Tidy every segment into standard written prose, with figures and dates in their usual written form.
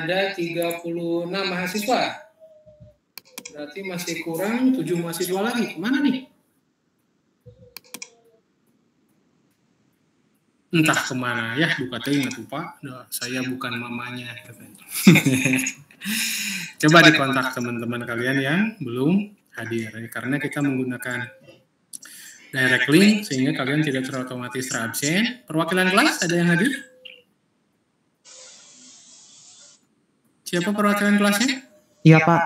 ada 36 mahasiswa. Berarti masih kurang 7 mahasiswa lagi. Kemana nih? Entah kemana ya, buka ingat lupa. Saya bukan mamanya. Coba dikontak teman-teman kalian yang belum hadir. Karena kita menggunakan direct link sehingga kalian tidak terotomatis terabsen. Perwakilan kelas ada yang hadir? Siapa perwakilan kelasnya? Iya, Pak.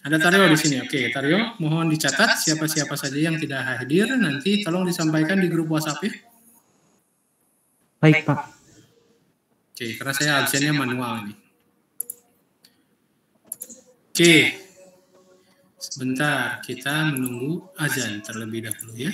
Ada Taryo di sini. Oke, Taryo, mohon dicatat siapa-siapa saja yang tidak hadir. Nanti tolong disampaikan di grup WhatsApp ya. Baik, Pak. Oke, karena saya absennya manual ini. Oke. Sebentar, kita menunggu azan terlebih dahulu ya.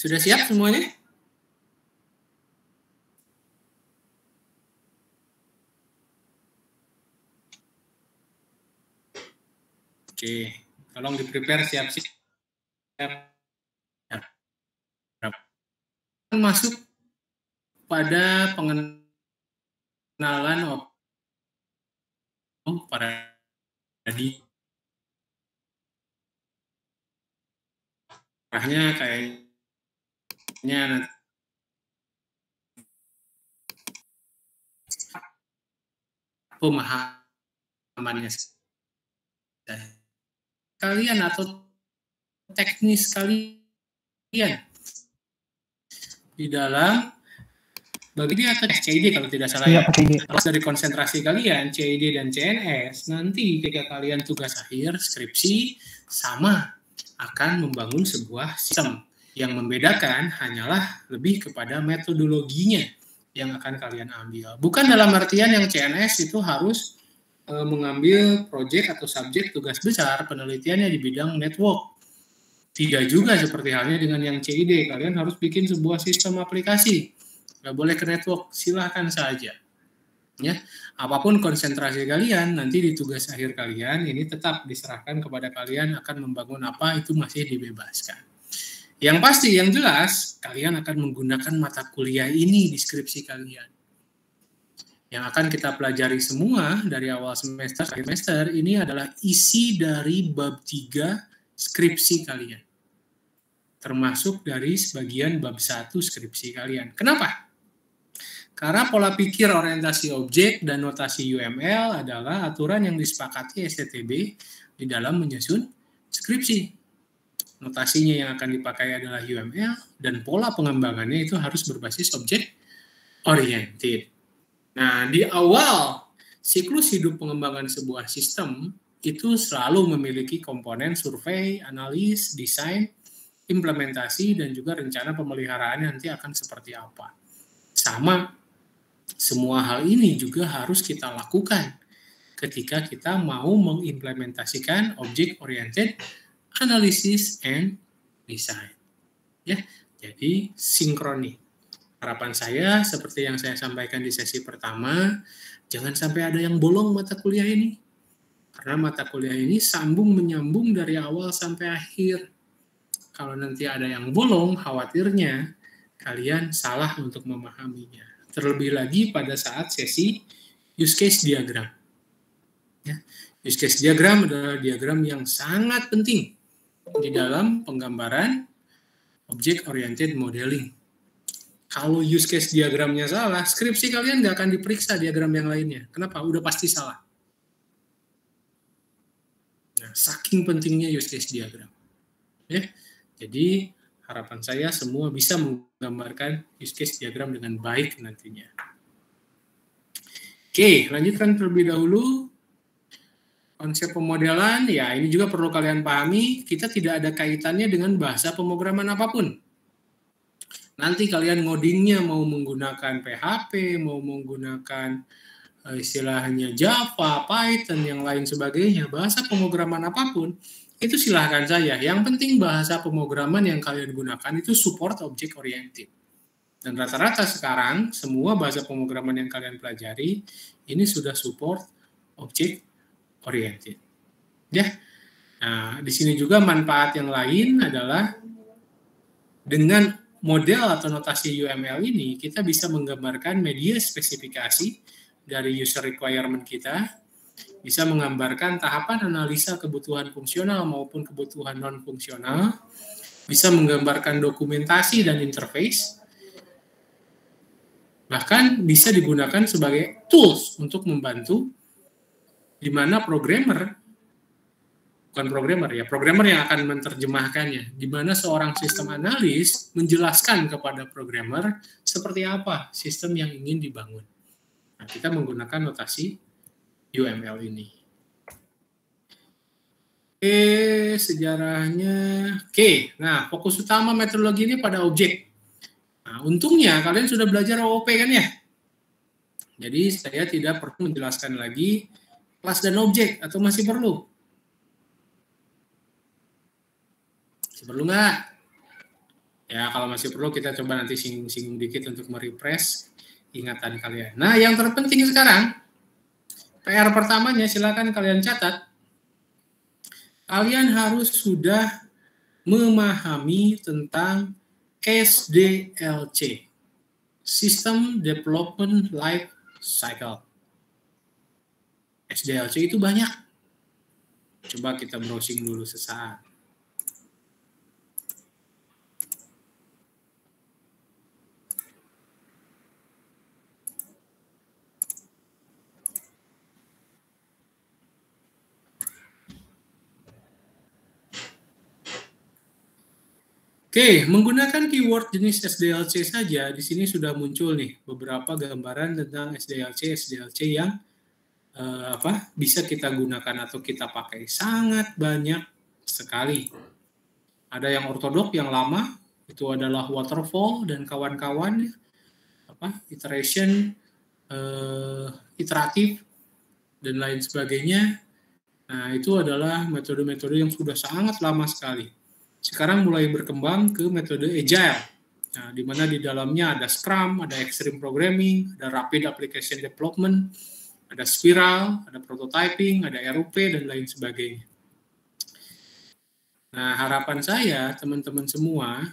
Sudah siap semuanya? Oke, tolong di-prepare siap-siap. Masuk pada pengenalan pada arahnya kayaknya pemahamannya kalian atau teknis kalian di dalam bagi dia atau CID kalau tidak salah ya. Terus dari konsentrasi kalian CID dan CNS, nanti ketika kalian tugas akhir skripsi sama akan membangun sebuah sistem. Yang membedakan hanyalah lebih kepada metodologinya yang akan kalian ambil. Bukan dalam artian yang CNS itu harus mengambil proyek atau subjek tugas besar penelitiannya di bidang network. Tidak juga seperti halnya dengan yang CID. Kalian harus bikin sebuah sistem aplikasi. Nggak boleh ke network, silahkan saja. Ya, apapun konsentrasi kalian, nanti di tugas akhir kalian, ini tetap diserahkan kepada kalian akan membangun apa, itu masih dibebaskan. Yang pasti, yang jelas, kalian akan menggunakan mata kuliah ini di skripsi kalian. Yang akan kita pelajari semua dari awal semester sampai semester, ini adalah isi dari bab 3 skripsi kalian. Termasuk dari sebagian bab 1 skripsi kalian. Kenapa? Karena pola pikir orientasi objek dan notasi UML adalah aturan yang disepakati STTB di dalam menyusun skripsi. Notasinya yang akan dipakai adalah UML dan pola pengembangannya itu harus berbasis objek oriented. Nah, di awal siklus hidup pengembangan sebuah sistem itu selalu memiliki komponen survei, analis, desain, implementasi, dan juga rencana pemeliharaannya nanti akan seperti apa. Sama, semua hal ini juga harus kita lakukan ketika kita mau mengimplementasikan object-oriented analysis and design. Ya, jadi sinkroni. Harapan saya seperti yang saya sampaikan di sesi pertama, jangan sampai ada yang bolong mata kuliah ini. Karena mata kuliah ini sambung menyambung dari awal sampai akhir. Kalau nanti ada yang bolong, khawatirnya kalian salah untuk memahaminya. Terlebih lagi pada saat sesi use case diagram. Ya, use case diagram adalah diagram yang sangat penting di dalam penggambaran object-oriented modeling. Kalau use case diagramnya salah, skripsi kalian nggak akan diperiksa diagram yang lainnya. Kenapa? Udah pasti salah. Nah, saking pentingnya use case diagram. Ya, jadi harapan saya semua bisa menggambarkan use case diagram dengan baik nantinya. Oke, lanjutkan terlebih dahulu. Konsep pemodelan, ya ini juga perlu kalian pahami, kita tidak ada kaitannya dengan bahasa pemrograman apapun. Nanti kalian ngodingnya mau menggunakan PHP, mau menggunakan istilahnya Java, Python, yang lain sebagainya, bahasa pemrograman apapun, itu silahkan saja. Yang penting bahasa pemrograman yang kalian gunakan itu support object oriented. Dan rata-rata sekarang semua bahasa pemrograman yang kalian pelajari ini sudah support object oriented. Ya. Nah, di sini juga manfaat yang lain adalah dengan model atau notasi UML ini kita bisa menggambarkan media spesifikasi dari user requirement kita, bisa menggambarkan tahapan analisa kebutuhan fungsional maupun kebutuhan non-fungsional, bisa menggambarkan dokumentasi dan interface, bahkan bisa digunakan sebagai tools untuk membantu di mana programmer yang akan menerjemahkannya, di mana seorang sistem analis menjelaskan kepada programmer seperti apa sistem yang ingin dibangun. Nah, kita menggunakan notasi UML ini. Oke, sejarahnya. Oke, nah fokus utama metodologi ini pada objek. Nah, untungnya kalian sudah belajar OOP kan ya? Jadi saya tidak perlu menjelaskan lagi kelas dan objek, atau masih perlu? Masih perlu nggak? Ya, kalau masih perlu kita coba nanti singgung-singgung dikit untuk merefresh ingatan kalian. Nah, yang terpenting sekarang, PR pertamanya silakan kalian catat. kalian harus sudah memahami tentang SDLC, System Development Life Cycle. SDLC itu banyak. Coba kita browsing dulu sesaat. Oke, menggunakan keyword jenis SDLC saja, di sini sudah muncul nih beberapa gambaran tentang SDLC yang bisa kita gunakan atau kita pakai. Sangat banyak sekali. Ada yang ortodok, yang lama, itu adalah waterfall dan kawan-kawannya, iteration, iteratif, dan lain sebagainya. Nah, itu adalah metode-metode yang sudah sangat lama sekali. Sekarang mulai berkembang ke metode agile, nah, di mana di dalamnya ada Scrum, ada Extreme Programming, ada Rapid Application Development, ada Spiral, ada Prototyping, ada RUP, dan lain sebagainya. Nah, harapan saya, teman-teman semua,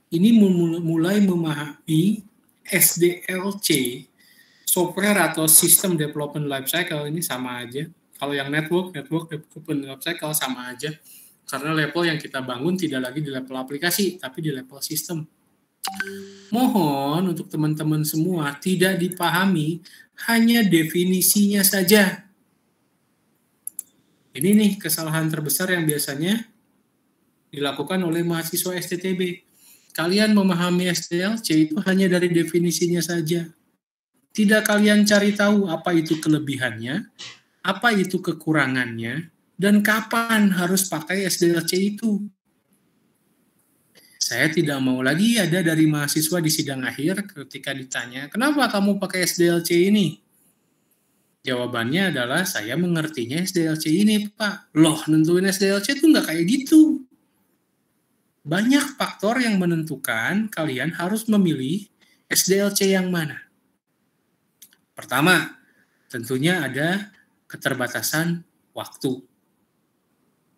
ini mulai memahami SDLC, Software atau System Development Lifecycle, ini sama aja. Kalau yang Network Development Lifecycle sama aja. Karena level yang kita bangun tidak lagi di level aplikasi, tapi di level sistem. Mohon untuk teman-teman semua tidak dipahami hanya definisinya saja. Ini nih kesalahan terbesar yang biasanya dilakukan oleh mahasiswa STTB. Kalian memahami SDLC itu hanya dari definisinya saja. Tidak kalian cari tahu apa itu kelebihannya, apa itu kekurangannya, dan kapan harus pakai SDLC itu. Saya tidak mau lagi ada dari mahasiswa di sidang akhir ketika ditanya, kenapa kamu pakai SDLC ini? Jawabannya adalah, saya mengertinya SDLC ini, Pak. Loh, nentuin SDLC itu nggak kayak gitu. Banyak faktor yang menentukan kalian harus memilih SDLC yang mana. Pertama, tentunya ada keterbatasan waktu.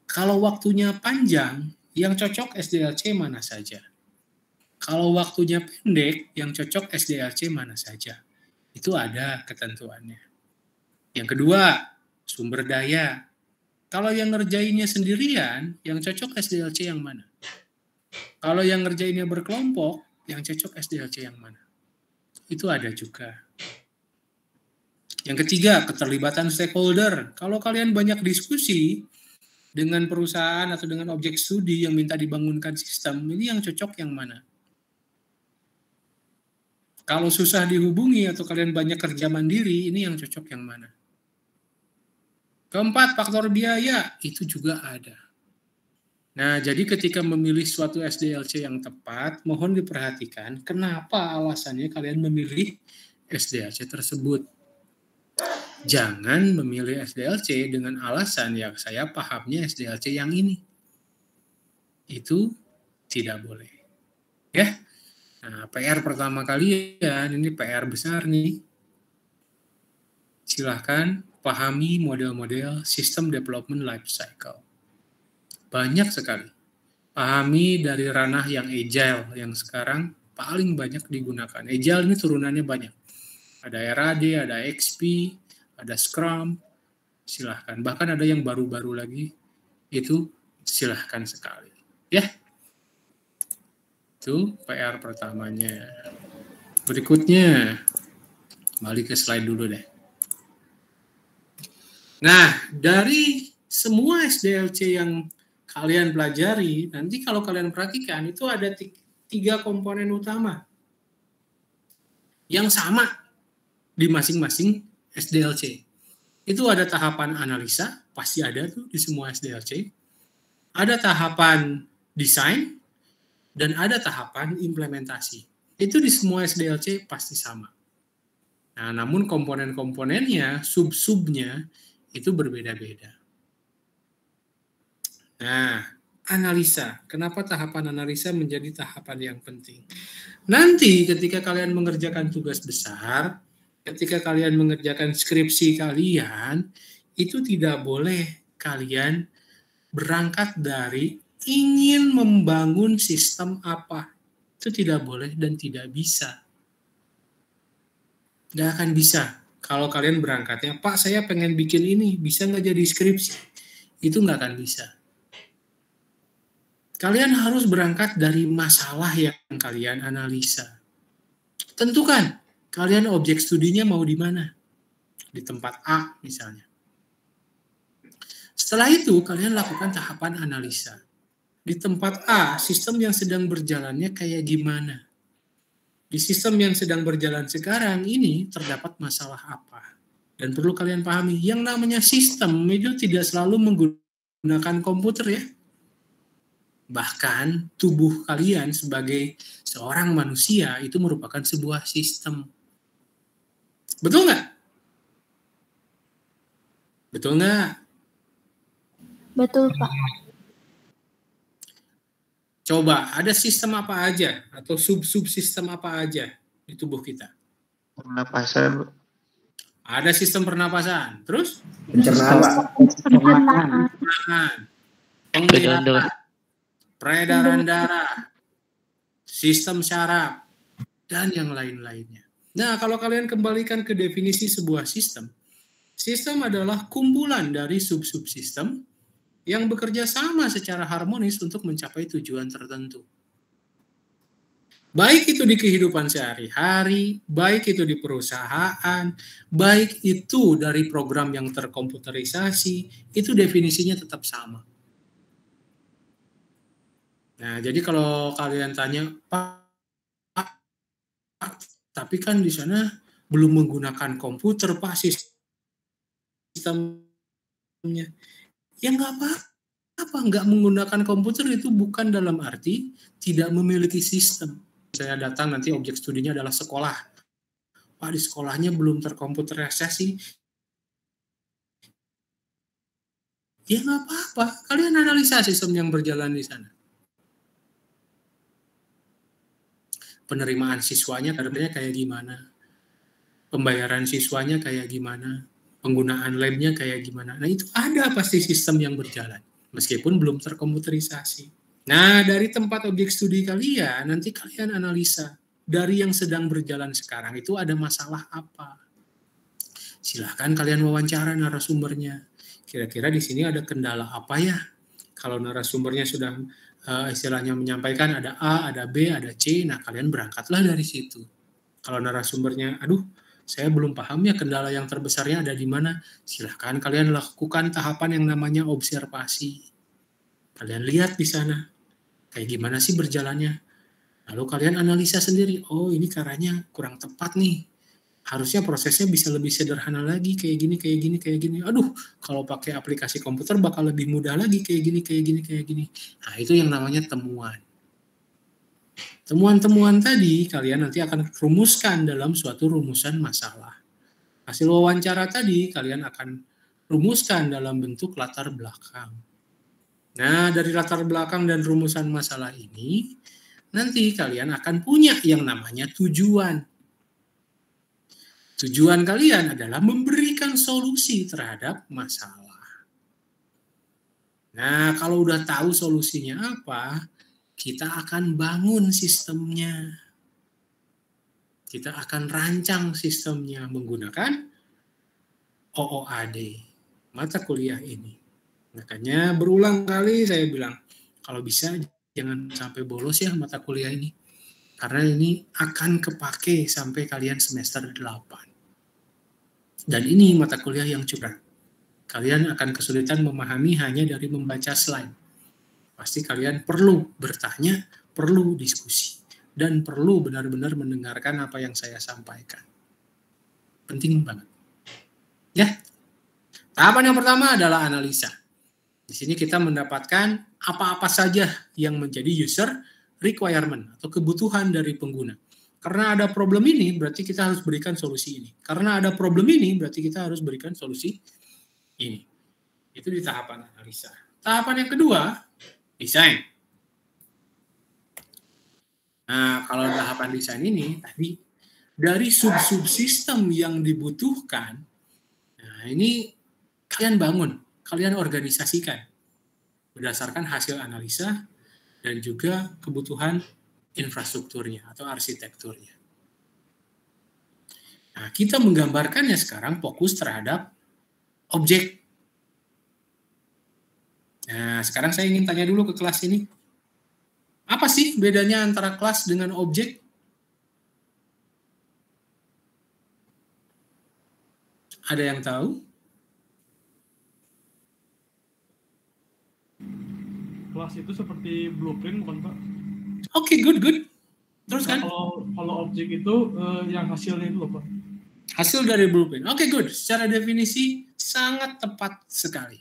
Kalau waktunya panjang, yang cocok SDLC mana saja. Kalau waktunya pendek, yang cocok SDLC mana saja. Itu ada ketentuannya. Yang kedua, sumber daya. Kalau yang ngerjainnya sendirian, yang cocok SDLC yang mana? Kalau yang ngerjainnya berkelompok, yang cocok SDLC yang mana? Itu ada juga. Yang ketiga, keterlibatan stakeholder. Kalau kalian banyak diskusi dengan perusahaan atau dengan objek studi yang minta dibangunkan sistem, ini yang cocok yang mana? Kalau susah dihubungi atau kalian banyak kerja mandiri, ini yang cocok yang mana? Keempat, faktor biaya, itu juga ada. Nah, jadi ketika memilih suatu SDLC yang tepat, mohon diperhatikan kenapa alasannya kalian memilih SDLC tersebut. Jangan memilih SDLC dengan alasan yang saya pahamnya SDLC yang ini. Itu tidak boleh. Ya. Nah, PR pertama kalian, ini PR besar nih. Silahkan pahami model-model System Development Lifecycle. Banyak sekali. Pahami dari ranah yang agile, yang sekarang paling banyak digunakan. Agile ini turunannya banyak. Ada RAD, ada XP, ada Scrum, silahkan. Bahkan ada yang baru-baru lagi, itu silahkan sekali. Ya, itu PR pertamanya. Berikutnya, balik ke slide dulu deh. Nah, dari semua SDLC yang kalian pelajari, nanti kalau kalian perhatikan, itu ada 3 komponen utama yang sama di masing-masing SDLC. Itu ada tahapan analisa, pasti ada tuh di semua SDLC. Ada tahapan desain, dan ada tahapan implementasi. Itu di semua SDLC pasti sama. Nah, namun komponen-komponennya, sub-subnya, itu berbeda-beda. Nah, analisa. Kenapa tahapan analisa menjadi tahapan yang penting? Nanti ketika kalian mengerjakan tugas besar, ketika kalian mengerjakan skripsi kalian, itu tidak boleh kalian berangkat dari ingin membangun sistem apa. Itu tidak boleh dan tidak bisa. Nggak akan bisa. Kalau kalian berangkatnya, Pak saya pengen bikin ini, bisa nggak jadi skripsi? Itu nggak akan bisa. Kalian harus berangkat dari masalah yang kalian analisa. Tentukan, kalian objek studinya mau di mana? Di tempat A misalnya. Setelah itu, kalian lakukan tahapan analisa. Di tempat A, sistem yang sedang berjalannya kayak gimana? Di sistem yang sedang berjalan sekarang ini terdapat masalah apa? Dan perlu kalian pahami, yang namanya sistem itu tidak selalu menggunakan komputer ya. Bahkan tubuh kalian sebagai seorang manusia itu merupakan sebuah sistem. Betul nggak? Betul nggak? Betul, Pak. Coba, ada sistem apa aja atau sub-subsistem apa aja di tubuh kita? Pernapasan. Ada sistem pernapasan. Terus? Pencernaan. Penglihatan, peredaran darah, sistem syaraf, dan yang lain-lainnya. Nah, kalau kalian kembalikan ke definisi sebuah sistem, sistem adalah kumpulan dari sub-subsistem yang bekerja sama secara harmonis untuk mencapai tujuan tertentu. Baik itu di kehidupan sehari-hari, baik itu di perusahaan, baik itu dari program yang terkomputerisasi, itu definisinya tetap sama. Nah, jadi kalau kalian tanya, Pak, tapi kan di sana belum menggunakan komputer, Pak, sistemnya. Ya nggak apa-apa, nggak menggunakan komputer itu bukan dalam arti tidak memiliki sistem. Saya datang nanti objek studinya adalah sekolah. Pak, di sekolahnya belum terkomputerisasi. Ya nggak apa-apa, kalian analisa sistem yang berjalan di sana. Penerimaan siswanya kadernya kayak gimana? Pembayaran siswanya kayak gimana? Penggunaan labnya kayak gimana? Nah, itu ada pasti sistem yang berjalan, meskipun belum terkomputerisasi. Nah, dari tempat objek studi kalian, nanti kalian analisa, dari yang sedang berjalan sekarang itu ada masalah apa? Silahkan kalian wawancara narasumbernya. Kira-kira di sini ada kendala apa ya? Kalau narasumbernya sudah istilahnya menyampaikan ada A, ada B, ada C, nah kalian berangkatlah dari situ. Kalau narasumbernya, aduh, saya belum paham ya kendala yang terbesarnya ada di mana, silahkan kalian lakukan tahapan yang namanya observasi. Kalian lihat di sana, kayak gimana sih berjalannya. Lalu kalian analisa sendiri, oh ini caranya kurang tepat nih. Harusnya prosesnya bisa lebih sederhana lagi, kayak gini, kayak gini, kayak gini. Aduh, kalau pakai aplikasi komputer bakal lebih mudah lagi, kayak gini, kayak gini, kayak gini. Nah, itu yang namanya temuan. Temuan-temuan tadi kalian nanti akan rumuskan dalam suatu rumusan masalah. Hasil wawancara tadi kalian akan rumuskan dalam bentuk latar belakang. Nah, dari latar belakang dan rumusan masalah ini, nanti kalian akan punya yang namanya tujuan. Tujuan kalian adalah memberikan solusi terhadap masalah. Nah, kalau udah tahu solusinya apa, kita akan bangun sistemnya. Kita akan rancang sistemnya menggunakan OOAD, mata kuliah ini. Makanya berulang kali saya bilang, kalau bisa jangan sampai bolos ya mata kuliah ini. Karena ini akan kepake sampai kalian semester 8. Dan ini mata kuliah yang cukup. Kalian akan kesulitan memahami hanya dari membaca slide. Pasti kalian perlu bertanya, perlu diskusi, dan perlu benar-benar mendengarkan apa yang saya sampaikan. Penting banget. Ya. Tahapan yang pertama adalah analisa. Di sini kita mendapatkan apa-apa saja yang menjadi user requirement atau kebutuhan dari pengguna. Karena ada problem ini, berarti kita harus berikan solusi ini. Karena ada problem ini, berarti kita harus berikan solusi ini. Itu di tahapan analisa. Tahapan yang kedua, desain. Nah, kalau tahapan desain ini, tadi dari sub-subsistem yang dibutuhkan, nah ini kalian bangun, kalian organisasikan. berdasarkan hasil analisa dan juga kebutuhan infrastrukturnya atau arsitekturnya. Nah, kita menggambarkannya sekarang fokus terhadap objek. Nah, sekarang saya ingin tanya dulu ke kelas ini. Apa sih bedanya antara kelas dengan objek? Ada yang tahu? Kelas itu seperti blueprint bukan Pak? Oke, good. Terus kan? Kalau objek itu yang hasilnya itu loh Pak. Hasil dari blueprint. Oke, good. Secara definisi sangat tepat sekali.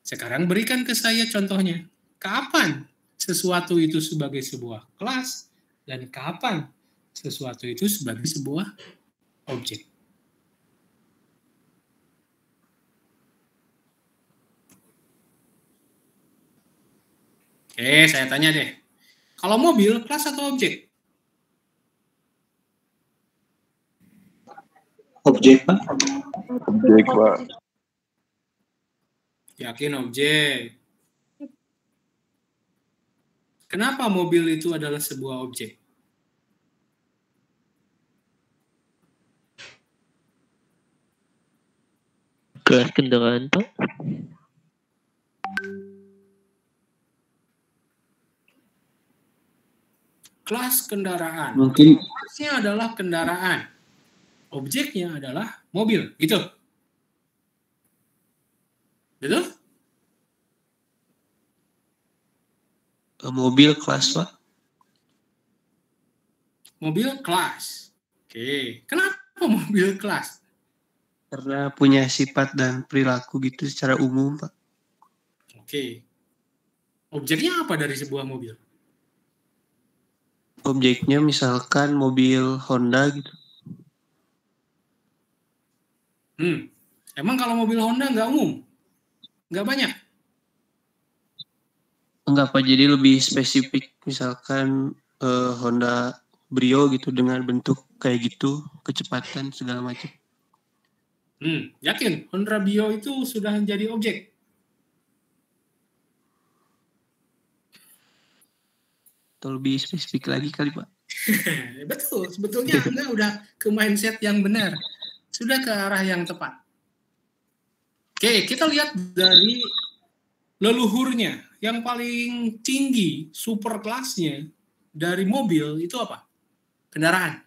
Sekarang berikan ke saya contohnya. Kapan sesuatu itu sebagai sebuah kelas dan kapan sesuatu itu sebagai sebuah objek? Oke, saya tanya deh. Kalau mobil, kelas atau objek? Objek, Pak. Objek, Pak. Yakin objek. Kenapa mobil itu adalah sebuah objek? Kelas kendaraan, Pak. Kelas kendaraan. Mungkin Kelasnya adalah kendaraan. Objeknya adalah mobil, gitu. Betul? mobil kelas, Pak. Mobil kelas. Oke, kenapa mobil kelas? Karena punya sifat dan perilaku gitu secara umum, Pak. Oke. Objeknya apa dari sebuah mobil? Objeknya misalkan mobil Honda gitu. Emang kalau mobil Honda nggak umum? Nggak banyak? Enggak, Pak. Jadi lebih spesifik. Misalkan Honda Brio gitu dengan bentuk kayak gitu, kecepatan segala macam. Yakin Honda Brio itu sudah jadi objek? Atau lebih spesifik lagi kali, Pak. Betul, sebetulnya Anda udah ke mindset yang benar. Sudah ke arah yang tepat. Oke, kita lihat dari leluhurnya. Yang paling tinggi, super kelasnya dari mobil itu apa? Kendaraan.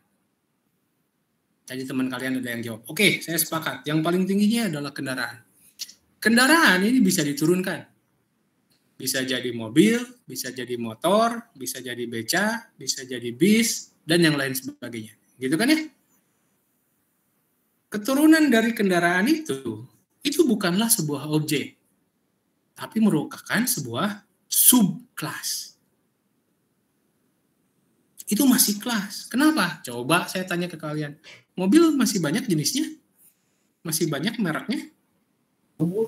Tadi teman kalian ada yang jawab. Oke, saya sepakat. Yang paling tingginya adalah kendaraan. Kendaraan ini bisa diturunkan. Bisa jadi mobil, bisa jadi motor, bisa jadi beca, bisa jadi bis, dan yang lain sebagainya. Gitu kan ya? Keturunan dari kendaraan itu bukanlah sebuah objek, tapi merupakan sebuah subkelas. Itu masih kelas. Kenapa? Coba saya tanya ke kalian. Mobil masih banyak jenisnya? Masih banyak mereknya?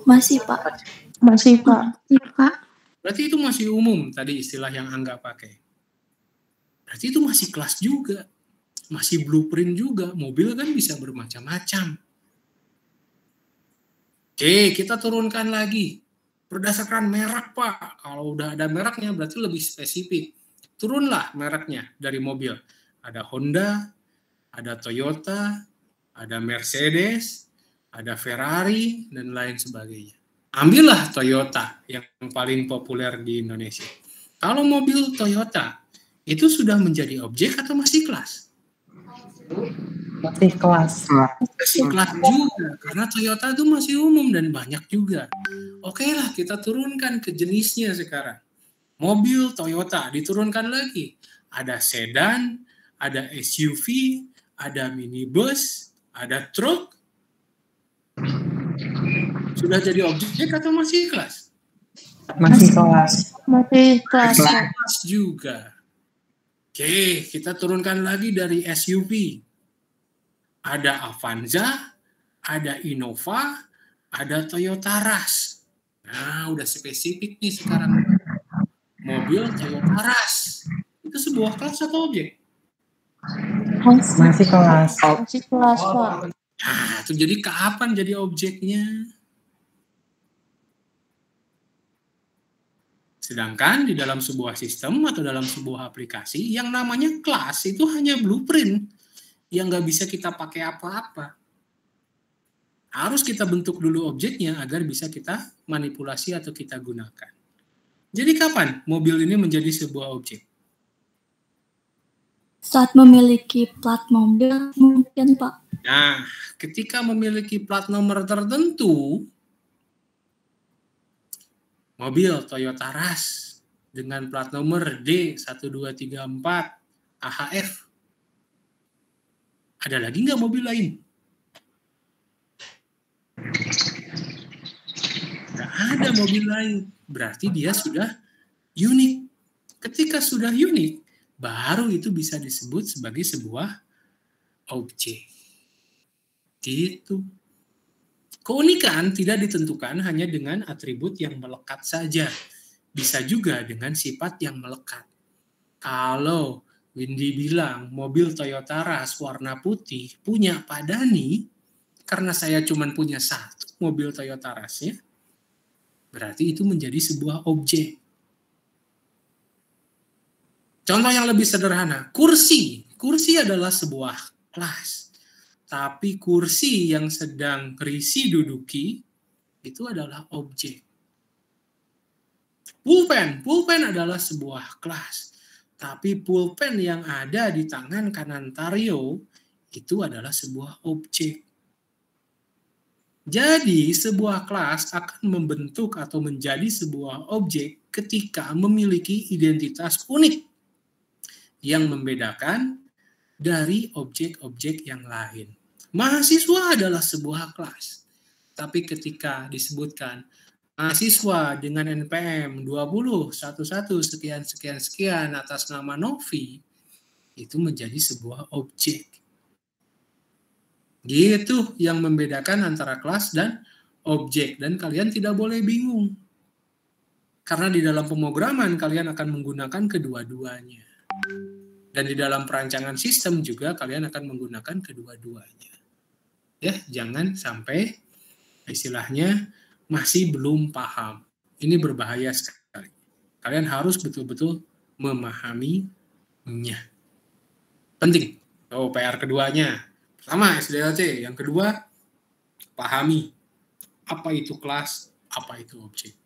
Masih, Pak. Masih, Pak. Iya, Pak. Berarti itu masih umum tadi istilah yang Angga pakai. Berarti itu masih kelas juga. Masih blueprint juga. Mobil kan bisa bermacam-macam. Oke, kita turunkan lagi. Berdasarkan merek, Pak. Kalau udah ada mereknya berarti lebih spesifik. Turunlah mereknya dari mobil. Ada Honda, ada Toyota, ada Mercedes, ada Ferrari, dan lain sebagainya. Ambillah Toyota yang paling populer di Indonesia. Kalau mobil Toyota, itu sudah menjadi objek atau masih kelas? Masih kelas. Masih kelas juga, karena Toyota itu masih umum dan banyak juga. Oke lah, kita turunkan ke jenisnya sekarang. Mobil Toyota diturunkan lagi. Ada sedan, ada SUV, ada minibus, ada truk. Sudah jadi objek atau masih kelas? Masih kelas. Masih kelas, Pak. Kelas juga. Oke, kita turunkan lagi dari SUV. Ada Avanza, ada Innova, ada Toyota Rush. Nah, udah spesifik nih sekarang. Mobil Toyota Rush. Itu sebuah kelas atau objek? Masih kelas. Masih kelas, Pak. Nah, itu jadi kapan jadi objeknya? Sedangkan di dalam sebuah sistem atau dalam sebuah aplikasi, yang namanya kelas itu hanya blueprint yang nggak bisa kita pakai apa-apa. Harus kita bentuk dulu objeknya agar bisa kita manipulasi atau kita gunakan. Jadi kapan mobil ini menjadi sebuah objek? Saat memiliki plat mobil mungkin, Pak. Nah, ketika memiliki plat nomor tertentu, mobil Toyota Rush dengan plat nomor D1234 AHF. Ada lagi nggak mobil lain? Nggak ada mobil lain. Berarti dia sudah unik. Ketika sudah unik, baru itu bisa disebut sebagai sebuah objek. Gitu. Keunikan tidak ditentukan hanya dengan atribut yang melekat saja. Bisa juga dengan sifat yang melekat. Kalau Windy bilang mobil Toyota Rush warna putih punya Pak Dani, karena saya cuma punya satu mobil Toyota Rush-nya, berarti itu menjadi sebuah objek. Contoh yang lebih sederhana, kursi. Kursi adalah sebuah kelas. Tapi kursi yang sedang Risi duduki itu adalah objek. Pulpen. Pulpen adalah sebuah kelas. Tapi pulpen yang ada di tangan kanan Tario itu adalah sebuah objek. Jadi sebuah kelas akan membentuk atau menjadi sebuah objek ketika memiliki identitas unik yang membedakan dari objek-objek yang lain. Mahasiswa adalah sebuah kelas. Tapi ketika disebutkan mahasiswa dengan NPM 20 11 sekian atas nama Novi, itu menjadi sebuah objek. Gitu yang membedakan antara kelas dan objek. Dan kalian tidak boleh bingung. Karena di dalam pemrograman kalian akan menggunakan kedua-duanya. Dan di dalam perancangan sistem juga kalian akan menggunakan kedua-duanya. Ya, jangan sampai istilahnya masih belum paham. Ini berbahaya sekali. Kalian harus betul-betul memahaminya. Penting. Oh, PR keduanya. Pertama, SDLC. Yang kedua, pahami apa itu kelas, apa itu objek.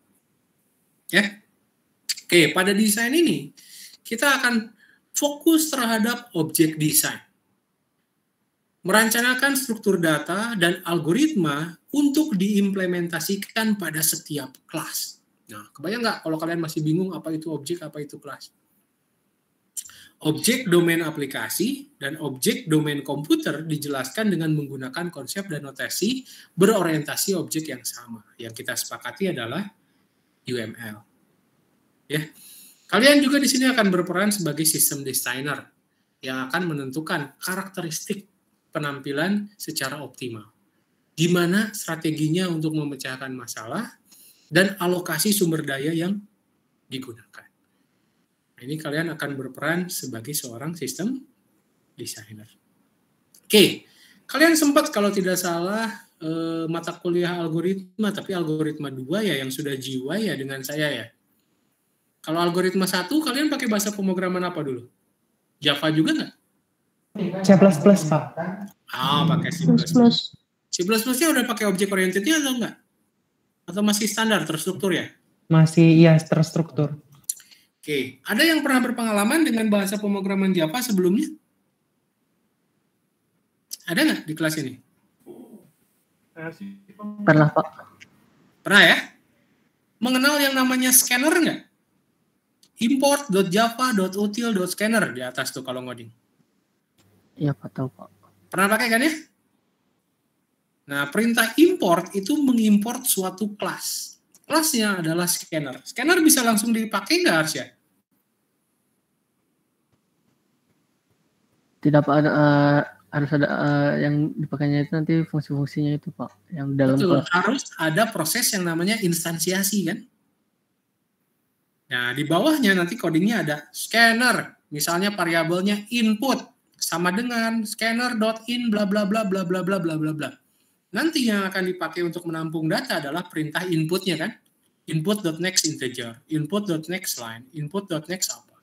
Ya. Oke, pada desain ini kita akan fokus terhadap objek desain. Merencanakan struktur data dan algoritma untuk diimplementasikan pada setiap kelas. Nah, kebayang nggak kalau kalian masih bingung apa itu objek, apa itu kelas? Objek domain aplikasi dan objek domain komputer dijelaskan dengan menggunakan konsep dan notasi berorientasi objek yang sama. Yang kita sepakati adalah UML. Ya. Kalian juga di sini akan berperan sebagai sistem designer yang akan menentukan karakteristik penampilan secara optimal. Di mana strateginya untuk memecahkan masalah dan alokasi sumber daya yang digunakan. Nah, ini kalian akan berperan sebagai seorang sistem designer. Oke, kalian sempat kalau tidak salah mata kuliah algoritma, tapi algoritma 2 ya yang sudah jiwa ya dengan saya ya. Kalau algoritma 1, kalian pakai bahasa pemrograman apa dulu? Java juga nggak? C++, Pak. Pakai C++. C++-nya udah pakai objek oriented-nya atau enggak? Atau masih standar, terstruktur ya? Masih, iya, terstruktur. Oke, ada yang pernah berpengalaman dengan bahasa pemrograman Java sebelumnya? Ada nggak di kelas ini? Pernah, Pak. Pernah ya? Mengenal yang namanya scanner nggak? Import.java.util.scanner di atas tuh kalau ngoding. Iya, Pak, tahu, Pak. Pernah pakai kan ya? Nah, perintah import itu mengimport suatu kelas. Kelasnya adalah scanner. Scanner bisa langsung dipakai nggak, Arsya? Tidak, Pak, harus ada yang dipakainya itu nanti fungsi-fungsinya itu, Pak. Yang dalam Betul, kelas. harus ada proses yang namanya instansiasi kan? Nah, di bawahnya nanti codingnya ada scanner. Misalnya variabelnya input sama dengan scanner.in bla bla bla bla bla bla bla bla bla. Nanti yang akan dipakai untuk menampung data adalah perintah inputnya kan? input.next integer, input.next line, input.next apa.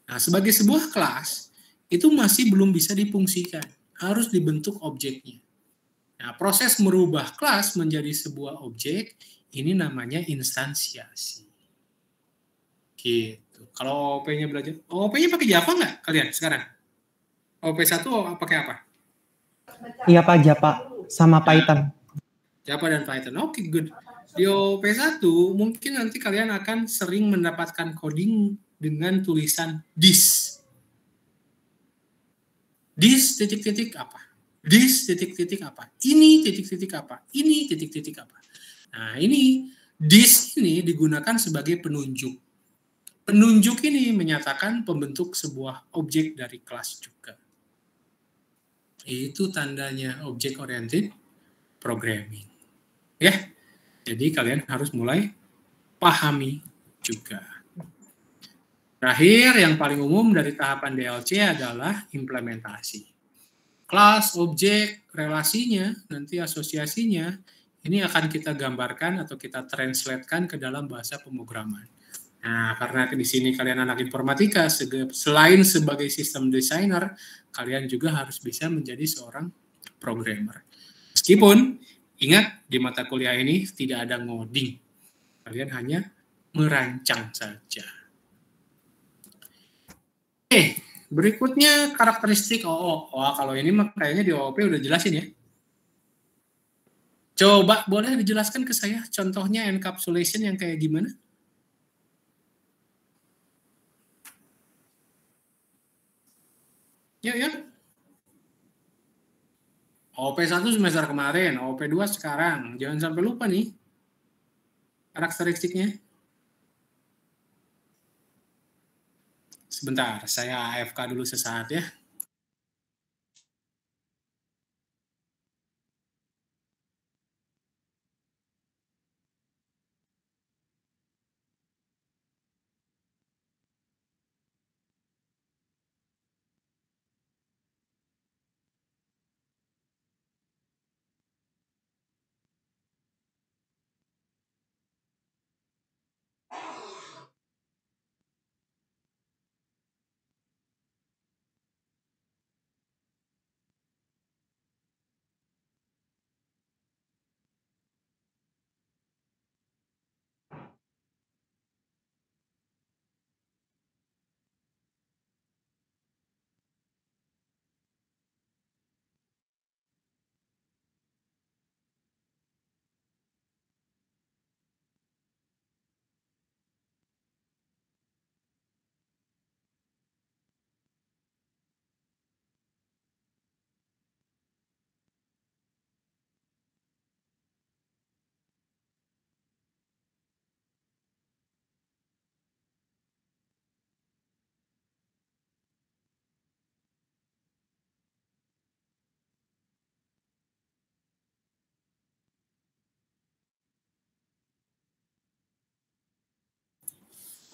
Nah, sebagai sebuah kelas, itu masih belum bisa difungsikan. Harus dibentuk objeknya. Nah, proses merubah kelas menjadi sebuah objek, ini namanya instansiasi. Gitu. Kalau OP-nya belajar, OP-nya pakai Java nggak kalian sekarang? OP1 pakai apa? Iya Pak, Java sama Python. Java dan Python. Oke, good. Di OP1 mungkin nanti kalian akan sering mendapatkan coding dengan tulisan this. This titik-titik apa? This titik-titik apa? Ini titik-titik apa? Ini titik-titik apa? Nah, ini this ini digunakan sebagai penunjuk. Penunjuk ini menyatakan pembentuk sebuah objek dari kelas juga. Itu tandanya object oriented programming. Ya. Jadi kalian harus mulai pahami juga. Terakhir, yang paling umum dari tahapan DLC adalah implementasi. Kelas, objek, relasinya, nanti asosiasinya, ini akan kita gambarkan atau kita translatekan ke dalam bahasa pemrograman. Nah, karena di sini kalian anak informatika, selain sebagai sistem designer, kalian juga harus bisa menjadi seorang programmer. Meskipun, ingat, di mata kuliah ini tidak ada ngoding. Kalian hanya merancang saja. Oke, berikutnya karakteristik OO. Wah, kalau ini kayaknya di OOP udah jelasin ya. Coba boleh dijelaskan ke saya contohnya encapsulation yang kayak gimana? Ya. OP1 semester kemarin, OP2 sekarang. Jangan sampai lupa nih karakteristiknya. Sebentar, saya AFK dulu sesaat ya.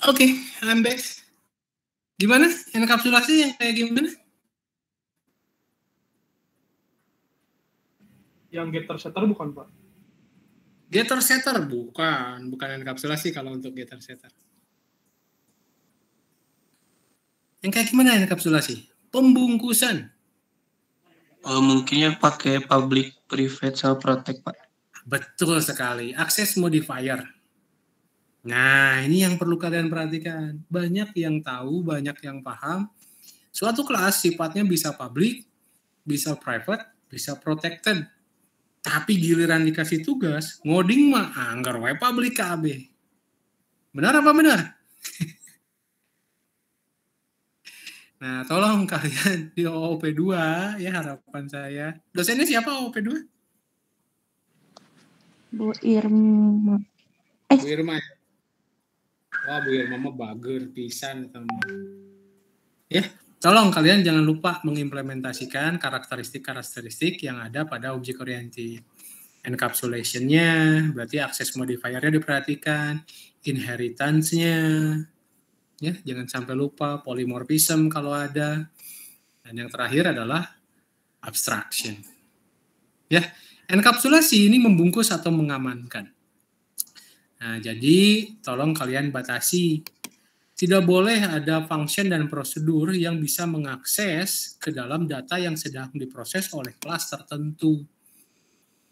Oke, I'm back. Gimana? Enkapsulasi yang kayak gimana? Yang getter setter bukan, Pak? Getter setter bukan enkapsulasi kalau untuk getter setter. Yang kayak gimana enkapsulasi? Pembungkusan. Mungkinnya pakai public, private, sama protect, Pak. Betul sekali. Access modifier. Nah, ini yang perlu kalian perhatikan. Banyak yang tahu, banyak yang paham. Suatu kelas sifatnya bisa public, bisa private, bisa protected. Tapi giliran dikasih tugas, ngoding mah anggar wae public KB. Benar apa benar? Nah, tolong kalian di OOP2 ya, harapan saya. Dosennya siapa OOP2? Bu Irma. Bu Irma ya? Wah, Bu Irma mah bager pisan teman. Ya, tolong kalian jangan lupa mengimplementasikan karakteristik-karakteristik yang ada pada object oriented. Encapsulation-nya, berarti access modifier-nya diperhatikan, inheritance-nya, ya, jangan sampai lupa polymorphism kalau ada. Dan yang terakhir adalah abstraction. Ya, enkapsulasi ini membungkus atau mengamankan. Nah, jadi tolong kalian batasi. Tidak boleh ada function dan prosedur yang bisa mengakses ke dalam data yang sedang diproses oleh kelas tertentu.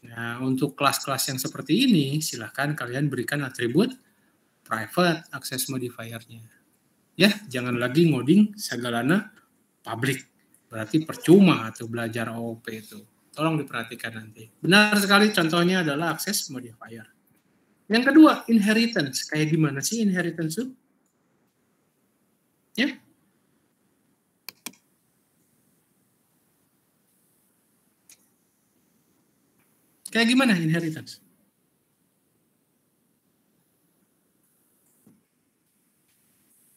Nah, untuk kelas-kelas yang seperti ini, silahkan kalian berikan atribut private access modifier-nya. Ya, jangan lagi ngoding segalanya public. Berarti percuma atau belajar OOP itu. Tolong diperhatikan nanti. Benar sekali, contohnya adalah access modifier. Yang kedua, inheritance. Kayak gimana sih inheritance itu? Ya. Kayak gimana inheritance?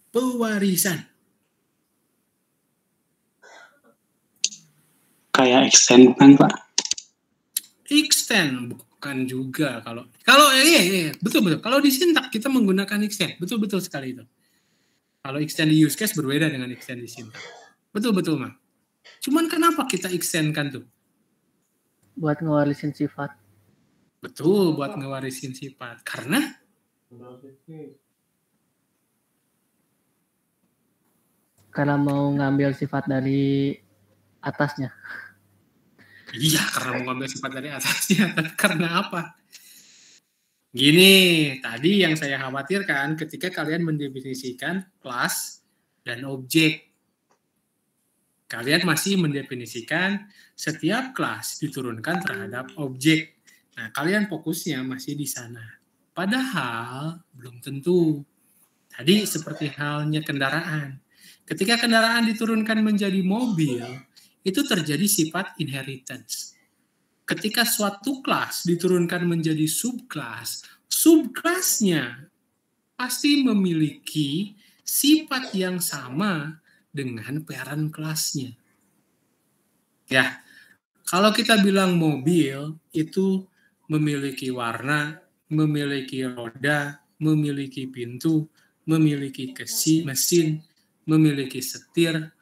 Pewarisan. Kayak extend kan Pak? Extend bukan juga kalau iya betul. Kalau di syntax kita menggunakan extend, betul sekali itu. Kalau extend di use case berbeda dengan extend di syntax. Betul Mak. Cuman kenapa kita extend-kan tuh? Buat ngewarisin sifat. Betul, buat ngewarisin sifat. Karena mau ngambil sifat dari atasnya. Iya, karena mau ngambil sifat dari atasnya. Karena apa? Gini, tadi yang saya khawatirkan ketika kalian mendefinisikan kelas dan objek. Kalian masih mendefinisikan setiap kelas diturunkan terhadap objek. Nah, kalian fokusnya masih di sana. Padahal belum tentu. Tadi seperti halnya kendaraan. Ketika kendaraan diturunkan menjadi mobil, itu terjadi sifat inheritance. Ketika suatu kelas diturunkan menjadi subkelas, subkelasnya pasti memiliki sifat yang sama dengan parent kelasnya. Ya, kalau kita bilang mobil itu memiliki warna, memiliki roda, memiliki pintu, memiliki mesin, memiliki setir,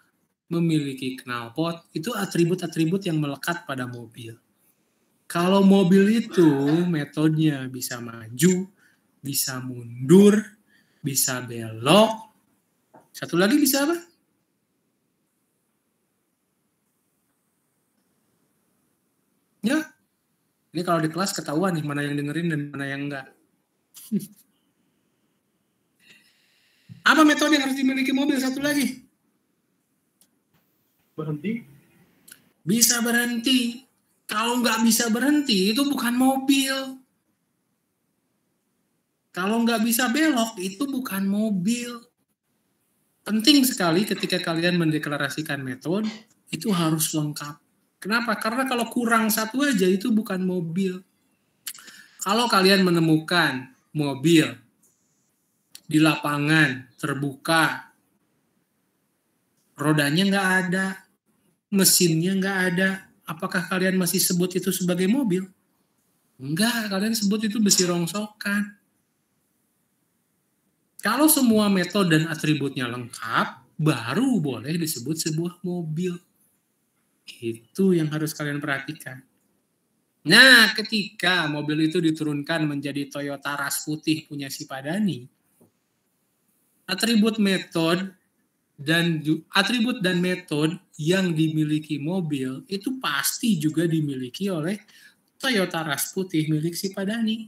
memiliki knalpot, itu atribut-atribut yang melekat pada mobil. Kalau mobil itu metodenya bisa maju, bisa mundur, bisa belok. Satu lagi bisa apa? Ya, ini kalau di kelas ketahuan nih mana yang dengerin dan mana yang enggak. Apa metode yang harus dimiliki mobil satu lagi? Berhenti. Bisa berhenti. Kalau nggak bisa berhenti, itu bukan mobil. Kalau nggak bisa belok, itu bukan mobil. Penting sekali ketika kalian mendeklarasikan metode, itu harus lengkap. Kenapa? Karena kalau kurang satu aja, itu bukan mobil. Kalau kalian menemukan mobil di lapangan, terbuka, rodanya nggak ada, mesinnya nggak ada, apakah kalian masih sebut itu sebagai mobil? Enggak, kalian sebut itu besi rongsokan. Kalau semua metode dan atributnya lengkap, baru boleh disebut sebuah mobil. Itu yang harus kalian perhatikan. Nah, ketika mobil itu diturunkan menjadi Toyota ras putih punya si Padani, atribut dan metode yang dimiliki mobil itu pasti juga dimiliki oleh Toyota ras putih milik si Padani.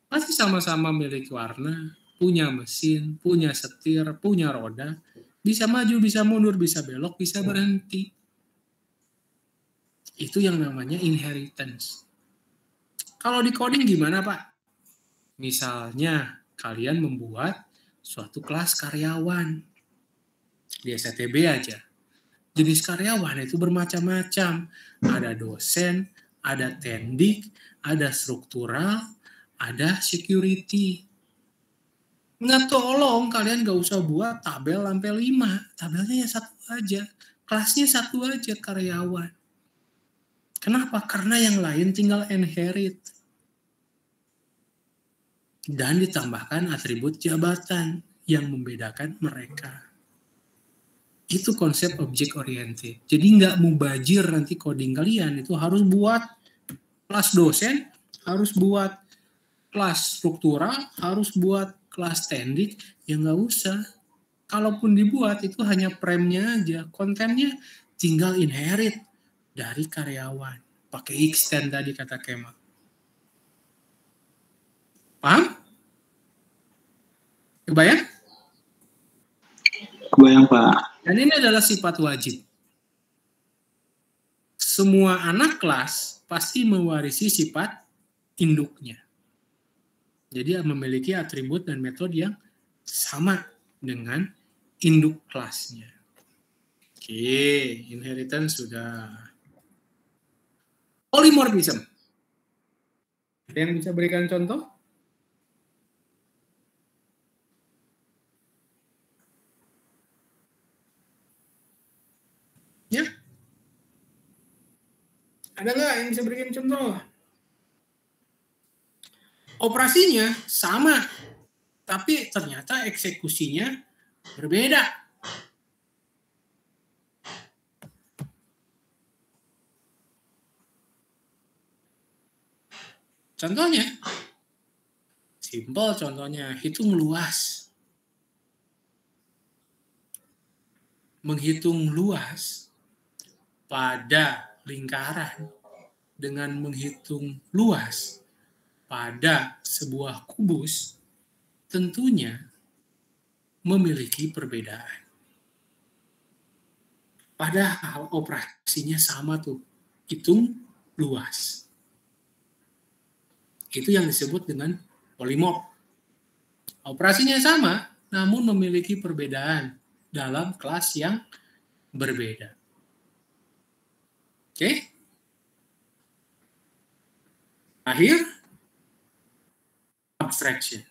Pasti sama-sama milik warna, punya mesin, punya setir, punya roda, bisa maju, bisa mundur, bisa belok, bisa berhenti. Itu yang namanya inheritance. Kalau di coding gimana, Pak? Misalnya kalian membuat suatu kelas karyawan. Di STB aja. Jenis karyawan itu bermacam-macam. Ada dosen, ada tendik, ada struktural, ada security. Nggak, tolong kalian nggak usah buat tabel sampai 5. Tabelnya ya satu aja. Kelasnya satu aja karyawan. Kenapa? Karena yang lain tinggal inherit. Dan ditambahkan atribut jabatan yang membedakan mereka. Itu konsep object oriented. Jadi nggak mubazir nanti coding kalian. Itu harus buat kelas dosen, harus buat kelas struktural harus buat kelas standing, ya nggak usah. Kalaupun dibuat itu hanya prem-nya aja, kontennya tinggal inherit dari karyawan. Pakai extend tadi kata Kemal. Paham? Kebayang? Kebayang, Pak. Dan ini adalah sifat wajib. Semua anak kelas pasti mewarisi sifat induknya. Jadi memiliki atribut dan metode yang sama dengan induk kelasnya. Oke, inheritance sudah. Polymorphism. Ada yang bisa berikan contoh? Ya? Ada nggak yang bisa berikan contoh? Operasinya sama, tapi ternyata eksekusinya berbeda. Contohnya, simple contohnya, hitung luas. Menghitung luas pada lingkaran dengan menghitung luas pada sebuah kubus tentunya memiliki perbedaan. Padahal operasinya sama tuh, hitung luas. Itu yang disebut dengan polimorf. Operasinya sama, namun memiliki perbedaan dalam kelas yang berbeda. Oke? Akhir, abstraction.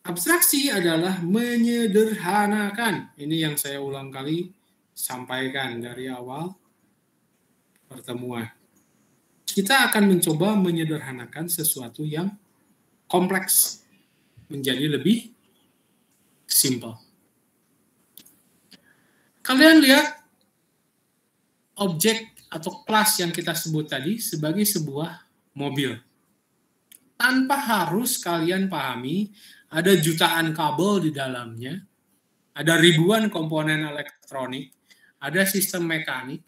Abstraksi adalah menyederhanakan. Ini yang saya ulang kali sampaikan dari awal pertemuan. Kita akan mencoba menyederhanakan sesuatu yang kompleks menjadi lebih simple. Kalian lihat objek atau kelas yang kita sebut tadi sebagai sebuah mobil. Tanpa harus kalian pahami ada jutaan kabel di dalamnya, ada ribuan komponen elektronik, ada sistem mekanik,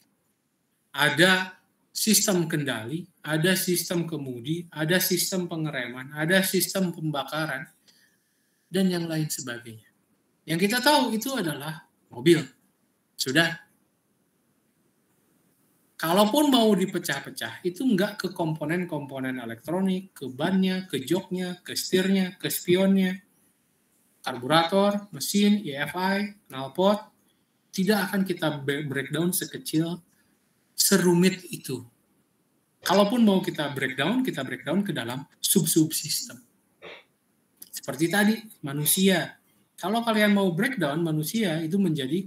ada sistem kendali, ada sistem kemudi, ada sistem pengereman, ada sistem pembakaran, dan yang lain sebagainya. Yang kita tahu itu adalah mobil. Sudah. Kalaupun mau dipecah-pecah, itu enggak ke komponen-komponen elektronik, ke bannya, ke joknya, ke setirnya, ke spionnya, karburator, mesin, EFI, knalpot, tidak akan kita breakdown sekecil, serumit itu. Kalaupun mau kita breakdown ke dalam sub-subsistem. Seperti tadi, manusia. Kalau kalian mau breakdown manusia, itu menjadi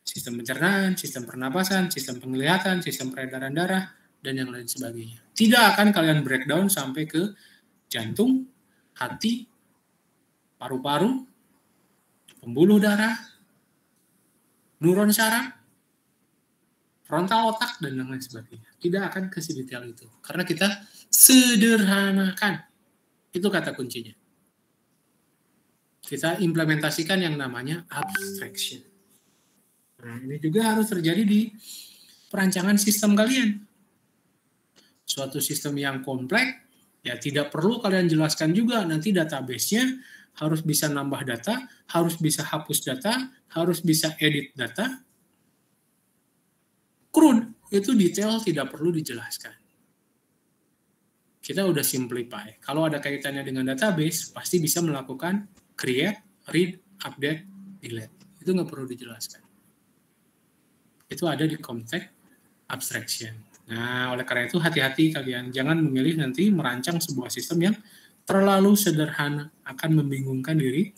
sistem pencernaan, sistem pernapasan, sistem penglihatan, sistem peredaran darah, dan yang lain sebagainya. Tidak akan kalian breakdown sampai ke jantung, hati, paru-paru, pembuluh darah, neuron saraf, frontal otak, dan yang lain sebagainya. Tidak akan ke sedetail itu. Karena kita sederhanakan. Itu kata kuncinya. Kita implementasikan yang namanya abstraction. Nah, ini juga harus terjadi di perancangan sistem kalian. Suatu sistem yang kompleks, ya tidak perlu kalian jelaskan juga. Nanti database-nya harus bisa nambah data, harus bisa hapus data, harus bisa edit data. Crude, itu detail tidak perlu dijelaskan. Kita udah simplify. Kalau ada kaitannya dengan database, pasti bisa melakukan create, read, update, delete. Itu nggak perlu dijelaskan. Itu ada di konteks abstraction. Nah, oleh karena itu hati-hati kalian. Jangan memilih nanti merancang sebuah sistem yang terlalu sederhana, akan membingungkan diri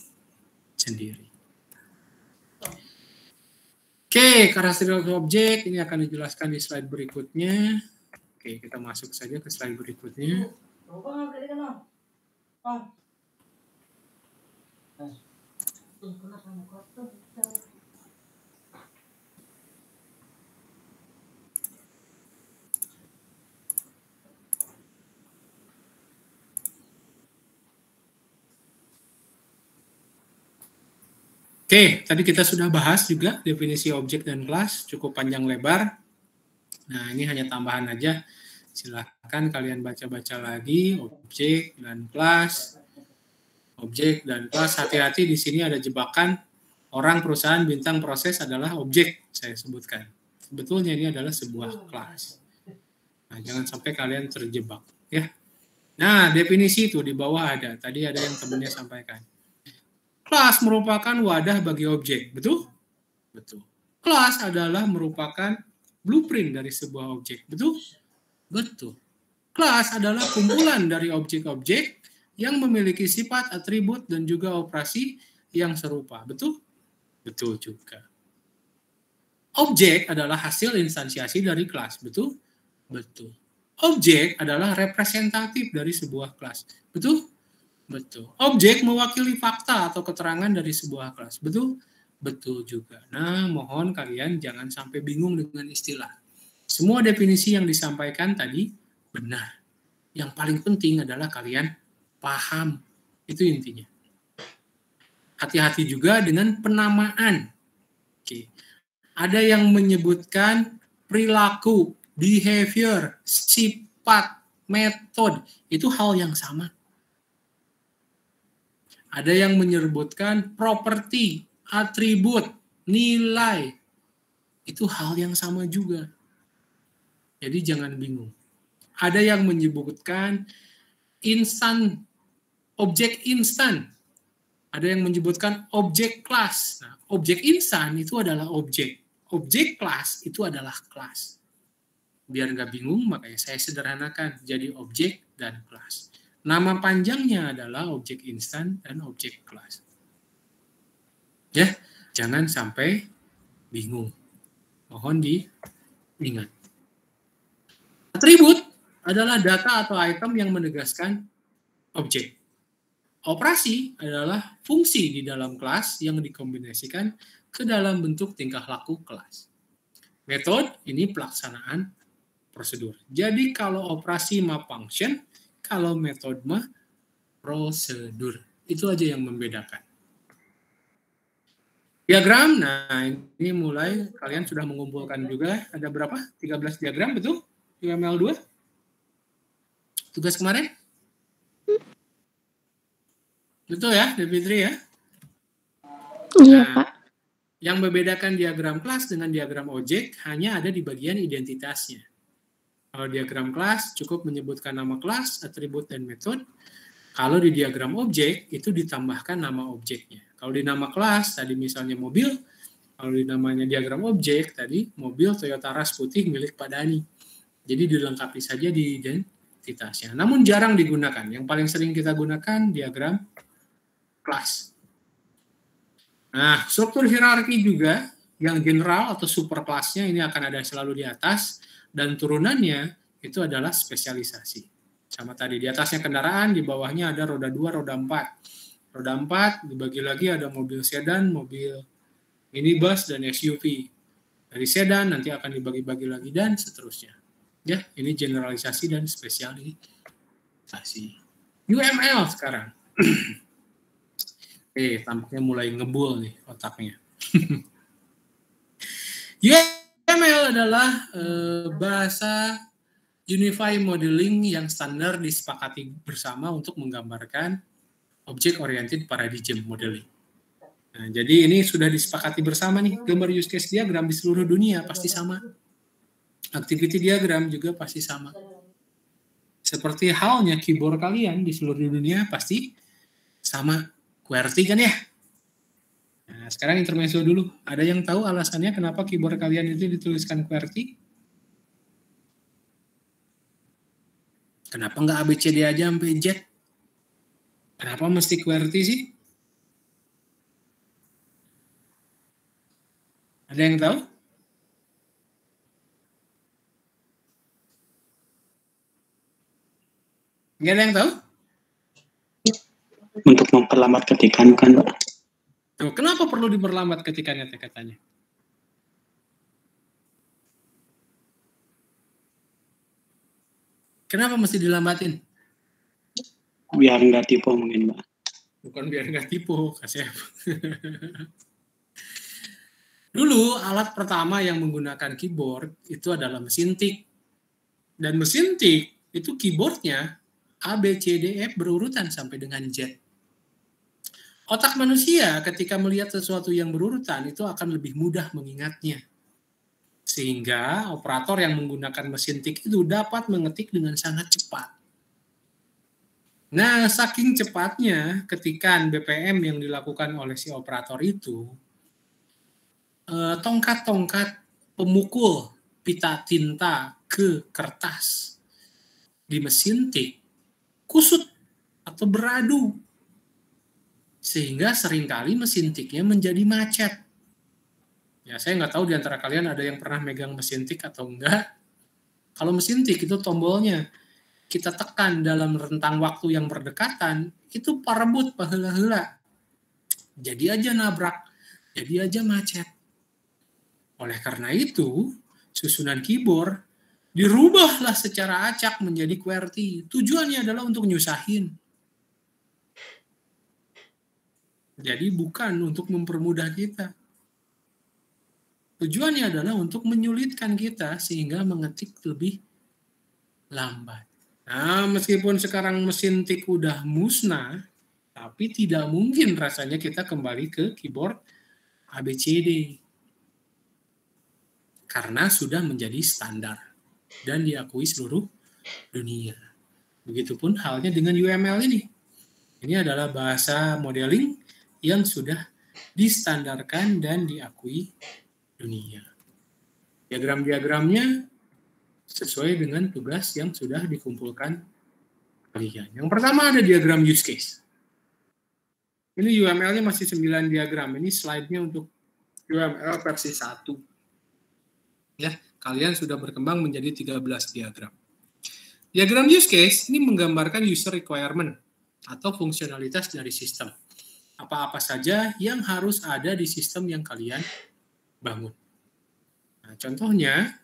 sendiri. Oke, karakteristik objek ini akan dijelaskan di slide berikutnya. Oke, kita masuk saja ke slide berikutnya. Oke, tadi kita sudah bahas juga definisi objek dan kelas, cukup panjang lebar. Nah, ini hanya tambahan aja. Silahkan kalian baca-baca lagi objek dan kelas. Objek dan kelas, hati-hati di sini ada jebakan orang, perusahaan, bintang, proses adalah objek, saya sebutkan. Sebetulnya ini adalah sebuah kelas. Nah, jangan sampai kalian terjebak, ya. Nah, definisi itu di bawah ada. Tadi ada yang temannya sampaikan. Kelas merupakan wadah bagi objek, betul? Betul. Kelas adalah merupakan blueprint dari sebuah objek, betul? Betul. Kelas adalah kumpulan dari objek-objek yang memiliki sifat, atribut, dan juga operasi yang serupa, betul? Betul juga. Objek adalah hasil instansiasi dari kelas, betul? Betul. Objek adalah representatif dari sebuah kelas, betul? Betul. Objek mewakili fakta atau keterangan dari sebuah kelas. Betul? Betul juga. Nah, mohon kalian jangan sampai bingung dengan istilah. Semua definisi yang disampaikan tadi benar. Yang paling penting adalah kalian paham. Itu intinya. Hati-hati juga dengan penamaan. Oke. Ada yang menyebutkan perilaku, behavior, sifat, metode. Itu hal yang sama. Ada yang menyebutkan properti, atribut, nilai. Itu hal yang sama juga. Jadi jangan bingung. Ada yang menyebutkan instan, objek instan. Ada yang menyebutkan objek kelas. Nah, objek instan itu adalah objek. Objek kelas itu adalah kelas. Biar nggak bingung, makanya saya sederhanakan jadi objek dan kelas. Nama panjangnya adalah objek instan dan objek kelas. Ya, jangan sampai bingung. Mohon diingat. Atribut adalah data atau item yang menegaskan objek. Operasi adalah fungsi di dalam kelas yang dikombinasikan ke dalam bentuk tingkah laku kelas. Metode ini pelaksanaan prosedur. Jadi kalau operasi mah function, kalau metode mah prosedur. Itu aja yang membedakan. Diagram, nah ini mulai kalian sudah mengumpulkan juga. Ada berapa? 13 diagram, betul? UML2? Tugas kemarin? Betul ya, Devitri ya? Iya, Nah, Pak. yang membedakan diagram kelas dengan diagram objek hanya ada di bagian identitasnya. Kalau diagram kelas cukup menyebutkan nama kelas, atribut, dan metode. Kalau di diagram objek itu ditambahkan nama objeknya. Kalau di nama kelas tadi misalnya mobil, kalau di namanya diagram objek tadi mobil Toyota Rush putih milik Pak Dani. Jadi dilengkapi saja di identitasnya. Namun jarang digunakan. Yang paling sering kita gunakan diagram kelas. Nah, struktur hierarki juga yang general atau super kelasnya ini akan ada selalu di atas. Dan turunannya itu adalah spesialisasi. Sama tadi, di atasnya kendaraan, di bawahnya ada roda 2, roda 4. Roda 4 dibagi lagi ada mobil sedan, mobil minibus, dan SUV. Dari sedan nanti akan dibagi-bagi lagi, dan seterusnya. Ya, ini generalisasi dan spesialisasi. UML sekarang. Tampaknya mulai ngebul nih otaknya. UML adalah bahasa Unified Modeling yang standar disepakati bersama untuk menggambarkan Object Oriented Paradigm Modeling. Nah, jadi ini sudah disepakati bersama nih, gambar use case diagram di seluruh dunia pasti sama. Activity diagram juga pasti sama. Seperti halnya keyboard kalian di seluruh dunia pasti sama. QWERTY kan ya? Nah, sekarang intermezzo dulu. Ada yang tahu alasannya kenapa keyboard kalian itu dituliskan QWERTY? Kenapa nggak ABCD aja sampai Z? Kenapa mesti QWERTY sih? Ada yang tahu? Nggak ada yang tahu? Untuk memperlambat ketikan kan, Pak? Tuh, kenapa perlu diperlambat ketikannya katanya? Kenapa mesti dilambatin? Biar nggak tipu mungkin, Pak. Bukan biar nggak tipu, kasih. Dulu alat pertama yang menggunakan keyboard itu adalah mesin tik. Dan mesin tik itu keyboardnya A, B, C, D, F berurutan sampai dengan Z. Otak manusia ketika melihat sesuatu yang berurutan itu akan lebih mudah mengingatnya. Sehingga operator yang menggunakan mesin tik itu dapat mengetik dengan sangat cepat. Nah, saking cepatnya ketikan BPM yang dilakukan oleh si operator itu, tongkat-tongkat pemukul pita tinta ke kertas di mesin tik kusut atau beradu. Sehingga seringkali mesin tiknya menjadi macet. Ya, saya nggak tahu di antara kalian ada yang pernah megang mesin tik atau enggak. Kalau mesin tik itu tombolnya kita tekan dalam rentang waktu yang berdekatan, itu parebut paheula-heula. Jadi aja nabrak, jadi aja macet. Oleh karena itu, susunan keyboard dirubahlah secara acak menjadi QWERTY. Tujuannya adalah untuk nyusahin. Jadi bukan untuk mempermudah kita. Tujuannya adalah untuk menyulitkan kita sehingga mengetik lebih lambat. Nah, meskipun sekarang mesin tik udah musnah, tapi tidak mungkin rasanya kita kembali ke keyboard ABCD. Karena sudah menjadi standar dan diakui seluruh dunia. Begitupun halnya dengan UML ini. Ini adalah bahasa modeling yang sudah distandarkan dan diakui dunia. Diagram-diagramnya sesuai dengan tugas yang sudah dikumpulkan kalian. Yang pertama ada diagram use case. Ini UML-nya masih 9 diagram. Ini slide-nya untuk UML versi 1. Ya, kalian sudah berkembang menjadi 13 diagram. Diagram use case ini menggambarkan user requirement atau fungsionalitas dari sistem. Apa-apa saja yang harus ada di sistem yang kalian bangun. Nah, contohnya,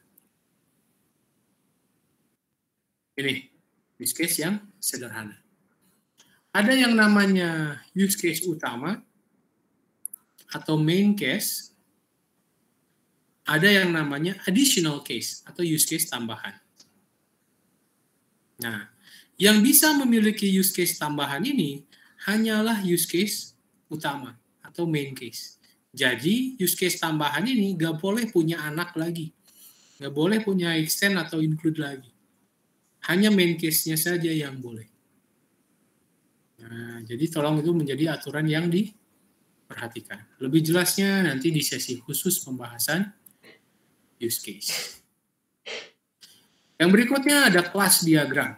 ini use case yang sederhana. Ada yang namanya use case utama atau main case. Ada yang namanya additional case atau use case tambahan. Nah, yang bisa memiliki use case tambahan ini hanyalah use case utama atau main case. Jadi use case tambahan ini nggak boleh punya anak lagi, nggak boleh punya extend atau include lagi. Hanya main case-nya saja yang boleh. Nah, jadi tolong itu menjadi aturan yang diperhatikan. Lebih jelasnya nanti di sesi khusus pembahasan use case. Yang berikutnya ada kelas diagram.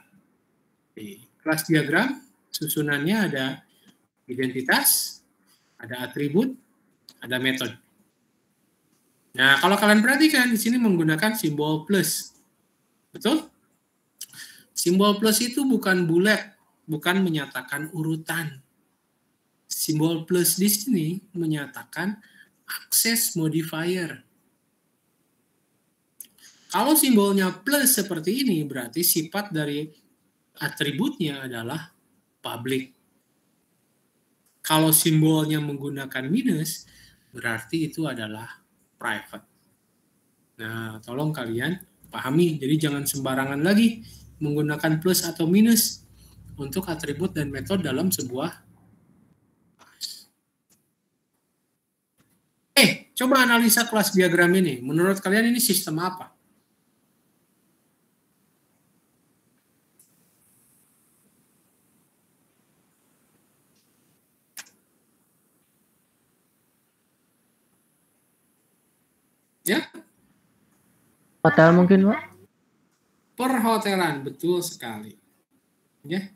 Kelas diagram susunannya ada identitas, ada atribut, ada metode. Nah, kalau kalian perhatikan di sini menggunakan simbol plus. Betul? Simbol plus itu bukan bulat, bukan menyatakan urutan. Simbol plus di sini menyatakan akses modifier. Kalau simbolnya plus seperti ini, berarti sifat dari atributnya adalah public. Kalau simbolnya menggunakan minus, berarti itu adalah private. Nah, tolong kalian pahami. Jadi jangan sembarangan lagi menggunakan plus atau minus untuk atribut dan metode dalam sebuah kelas. Coba analisa kelas diagram ini. Menurut kalian ini sistem apa? Ya? Hotel mungkin, Pak? Perhotelan, betul sekali. Ya.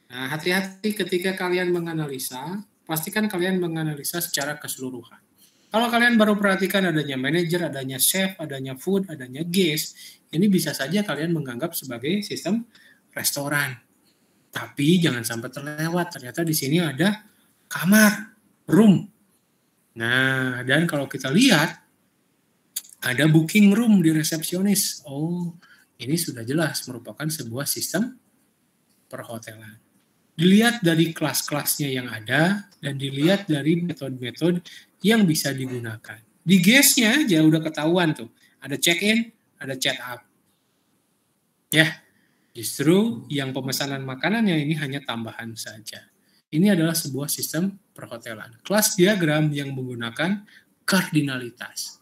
Nah, hati-hati ketika kalian menganalisa, pastikan kalian menganalisa secara keseluruhan. Kalau kalian baru perhatikan adanya manajer, adanya chef, adanya food, adanya guest, ini bisa saja kalian menganggap sebagai sistem restoran. Tapi jangan sampai terlewat, ternyata di sini ada kamar, room. Nah, dan kalau kita lihat, ada booking room di resepsionis. Oh, ini sudah jelas merupakan sebuah sistem perhotelan. Dilihat dari kelas-kelasnya yang ada dan dilihat dari metode-metode yang bisa digunakan. Di guest-nya aja udah ketahuan tuh. Ada check-in, ada check-out. Ya, justru yang pemesanan makanannya ini hanya tambahan saja. Ini adalah sebuah sistem perhotelan. Kelas diagram yang menggunakan kardinalitas.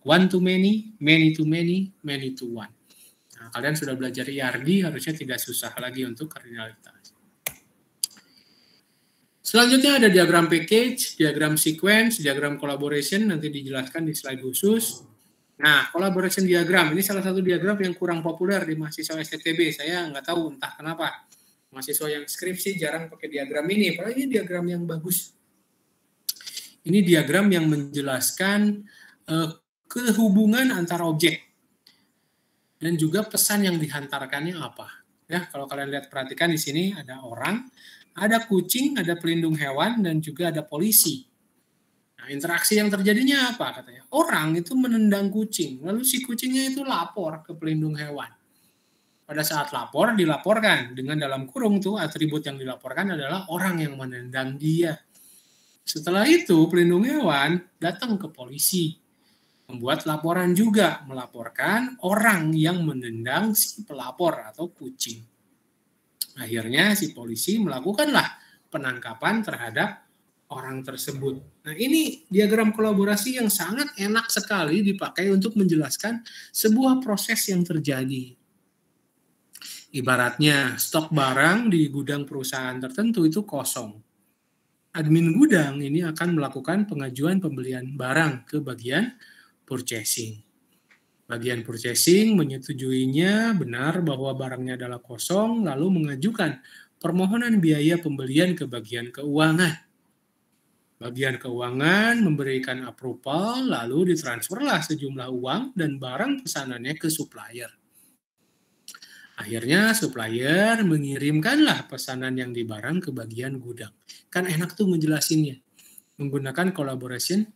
One to many to many to one. Nah, kalian sudah belajar IRD, harusnya tidak susah lagi untuk kardinalitas. Selanjutnya ada diagram package, diagram sequence, diagram collaboration, nanti dijelaskan di slide khusus. Nah, collaboration diagram, ini salah satu diagram yang kurang populer di mahasiswa STTB. Saya nggak tahu entah kenapa. Mahasiswa yang skripsi jarang pakai diagram ini, padahal ini diagram yang bagus. Ini diagram yang menjelaskan kehubungan antar objek dan juga pesan yang dihantarkannya apa. Ya, kalau kalian lihat perhatikan di sini ada orang, ada kucing, ada pelindung hewan, dan juga ada polisi. Nah, interaksi yang terjadinya apa katanya? Orang itu menendang kucing, lalu si kucingnya itu lapor ke pelindung hewan. Pada saat lapor, dilaporkan dengan dalam kurung tuh atribut yang dilaporkan adalah orang yang menendang dia. Setelah itu, pelindung hewan datang ke polisi, membuat laporan juga, melaporkan orang yang menendang si pelapor atau kucing. Akhirnya si polisi melakukanlah penangkapan terhadap orang tersebut. Nah, ini diagram kolaborasi yang sangat enak sekali dipakai untuk menjelaskan sebuah proses yang terjadi. Ibaratnya stok barang di gudang perusahaan tertentu itu kosong. Admin gudang ini akan melakukan pengajuan pembelian barang ke bagian purchasing. Bagian purchasing menyetujuinya benar bahwa barangnya adalah kosong, lalu mengajukan permohonan biaya pembelian ke bagian keuangan. Bagian keuangan memberikan approval, lalu ditransferlah sejumlah uang dan barang pesanannya ke supplier. Akhirnya supplier mengirimkanlah pesanan yang di barang ke bagian gudang. Kan enak tuh ngejelasinnya. Menggunakan collaboration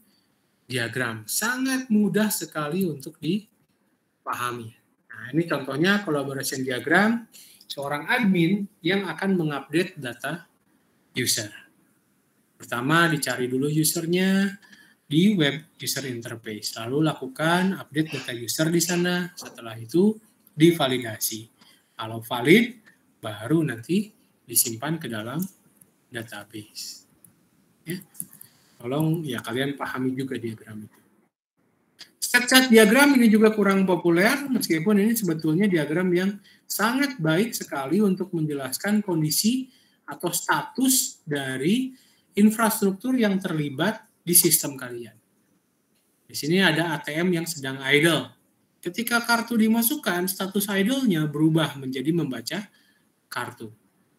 diagram. Sangat mudah sekali untuk dipahami. Nah, ini contohnya collaboration diagram seorang admin yang akan mengupdate data user. Pertama, dicari dulu usernya di web user interface. Lalu lakukan update data user di sana. Setelah itu divalidasi. Kalau valid, baru nanti disimpan ke dalam database. Ya. Tolong ya kalian pahami juga diagram itu. Stat diagram ini juga kurang populer, meskipun ini sebetulnya diagram yang sangat baik sekali untuk menjelaskan kondisi atau status dari infrastruktur yang terlibat di sistem kalian. Di sini ada ATM yang sedang idle. Ketika kartu dimasukkan, status idle-nya berubah menjadi membaca kartu.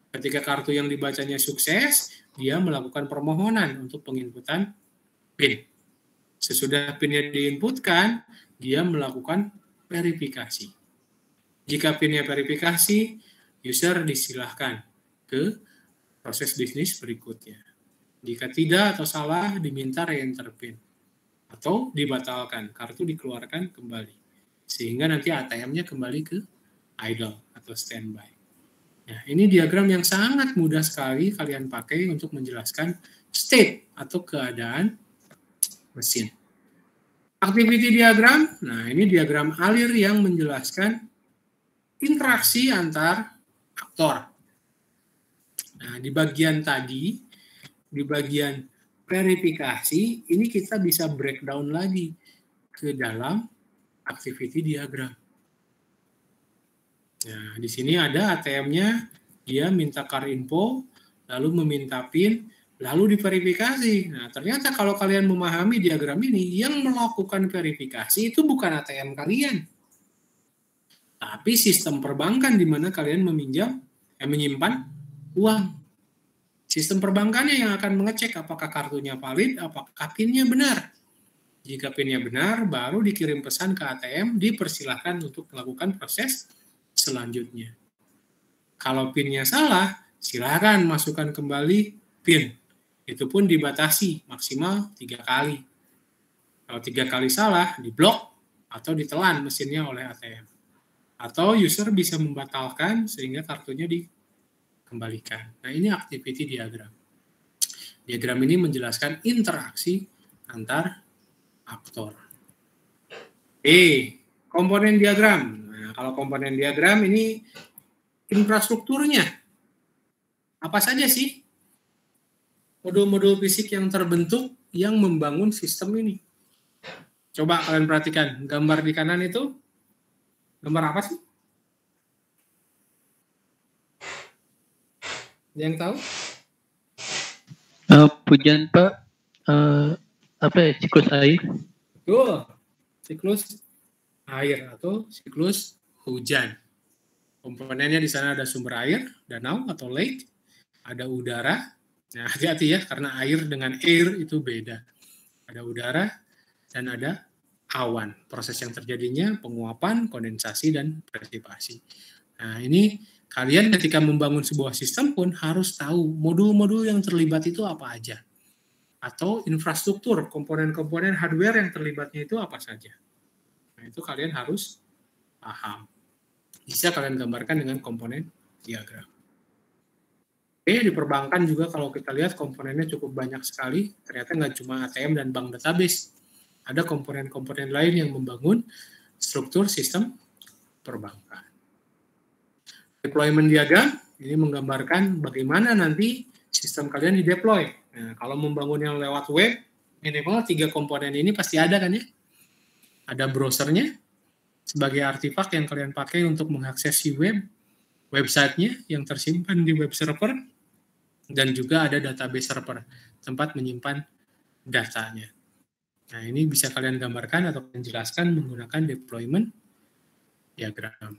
Ketika kartu yang dibacanya sukses, dia melakukan permohonan untuk penginputan PIN. Sesudah PIN-nya diinputkan, dia melakukan verifikasi. Jika PIN-nya verifikasi, user disilahkan ke proses bisnis berikutnya. Jika tidak atau salah, diminta re-enter PIN. Atau dibatalkan, kartu dikeluarkan kembali. Sehingga nanti ATM-nya kembali ke idle atau standby. Nah, ini diagram yang sangat mudah sekali kalian pakai untuk menjelaskan state atau keadaan mesin. Activity diagram, nah ini diagram alir yang menjelaskan interaksi antar aktor. Nah, di bagian tadi, di bagian verifikasi, ini kita bisa breakdown lagi ke dalam activity diagram. Nah, di sini ada ATM-nya, dia minta card info, lalu meminta PIN, lalu diverifikasi. Nah, ternyata kalau kalian memahami diagram ini, yang melakukan verifikasi itu bukan ATM kalian, tapi sistem perbankan di mana kalian menyimpan uang. Sistem perbankannya yang akan mengecek apakah kartunya valid, apakah PIN-nya benar. Jika PIN-nya benar, baru dikirim pesan ke ATM, dipersilahkan untuk melakukan proses selanjutnya. Kalau PIN-nya salah, silakan masukkan kembali PIN. Itu pun dibatasi maksimal 3 kali. Kalau 3 kali salah, diblok atau ditelan mesinnya oleh ATM. Atau user bisa membatalkan sehingga kartunya dikembalikan. Nah, ini activity diagram. Diagram ini menjelaskan interaksi antar aktor. Komponen diagram. Nah, kalau komponen diagram ini infrastrukturnya. Apa saja sih modul-modul fisik yang terbentuk yang membangun sistem ini? Coba kalian perhatikan, gambar di kanan itu gambar apa sih? Ada yang tahu? Pujian Pak, apa ya, siklus air? Betul, siklus air atau siklus hujan. Komponennya di sana ada sumber air, danau atau lake, ada udara. Nah, hati-hati ya, karena air dengan air itu beda. Ada udara dan ada awan. Proses yang terjadinya penguapan, kondensasi, dan presipitasi. Nah, ini kalian ketika membangun sebuah sistem pun harus tahu modul-modul yang terlibat itu apa aja. Atau infrastruktur, komponen-komponen hardware yang terlibatnya itu apa saja. Nah, itu kalian harus paham. Bisa kalian gambarkan dengan komponen diagram. Di perbankan juga kalau kita lihat komponennya cukup banyak sekali. Ternyata nggak cuma ATM dan bank database. Ada komponen-komponen lain yang membangun struktur sistem perbankan. Deployment diagram ini menggambarkan bagaimana nanti sistem kalian di-deploy. Nah, kalau membangunnya lewat web, minimal 3 komponen ini pasti ada kan ya? Ada browsernya, sebagai artefak yang kalian pakai untuk mengakses si website-nya yang tersimpan di web server, dan juga ada database server, tempat menyimpan datanya. Nah, ini bisa kalian gambarkan atau menjelaskan menggunakan deployment diagram.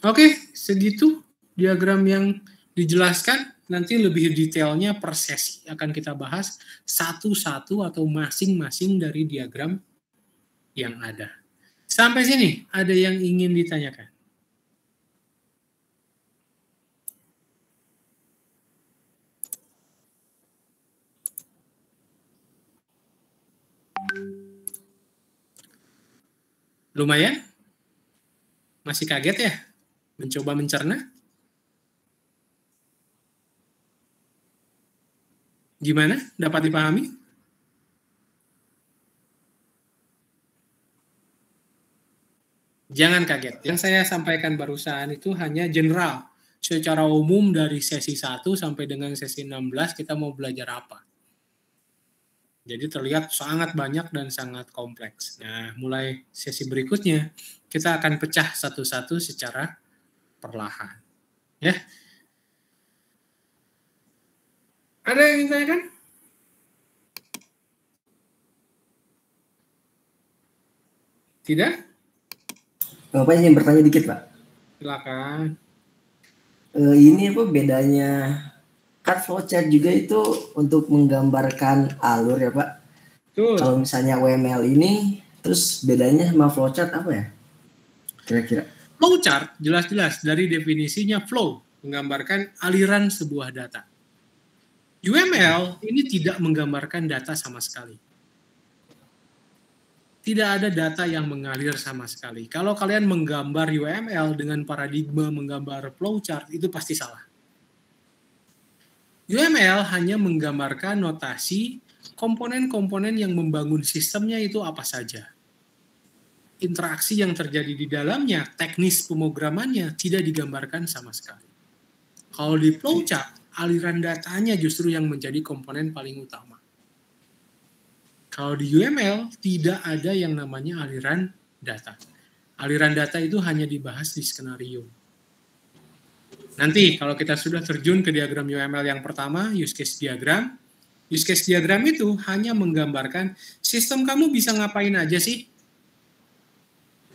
Oke, segitu diagram yang dijelaskan. Nanti lebih detailnya per sesi akan kita bahas satu-satu atau masing-masing dari diagram yang ada. Sampai sini, ada yang ingin ditanyakan? Lumayan? Masih kaget ya? Mencoba mencerna? Gimana? Dapat dipahami? Jangan kaget. Yang saya sampaikan barusan itu hanya general. Secara umum dari sesi 1 sampai dengan sesi 16 kita mau belajar apa. Jadi terlihat sangat banyak dan sangat kompleks. Nah, mulai sesi berikutnya kita akan pecah satu-satu secara perlahan. Ya. Ada yang ingin tanyakan? Tidak? Bapak ingin bertanya dikit, Pak. Silakan. Ini apa bedanya? Kan flowchart juga itu untuk menggambarkan alur ya, Pak. Betul. Kalau misalnya UML ini, terus bedanya sama flowchart apa ya? Kira-kira. Flowchart jelas-jelas dari definisinya flow, menggambarkan aliran sebuah data. UML ini tidak menggambarkan data sama sekali. Tidak ada data yang mengalir sama sekali. Kalau kalian menggambar UML dengan paradigma menggambar flowchart, itu pasti salah. UML hanya menggambarkan notasi komponen-komponen yang membangun sistemnya itu apa saja. Interaksi yang terjadi di dalamnya, teknis pemrogramannya tidak digambarkan sama sekali. Kalau di flowchart, aliran datanya justru yang menjadi komponen paling utama. Kalau di UML, tidak ada yang namanya aliran data. Aliran data itu hanya dibahas di skenario. Nanti kalau kita sudah terjun ke diagram UML yang pertama, use case diagram itu hanya menggambarkan sistem kamu bisa ngapain aja sih?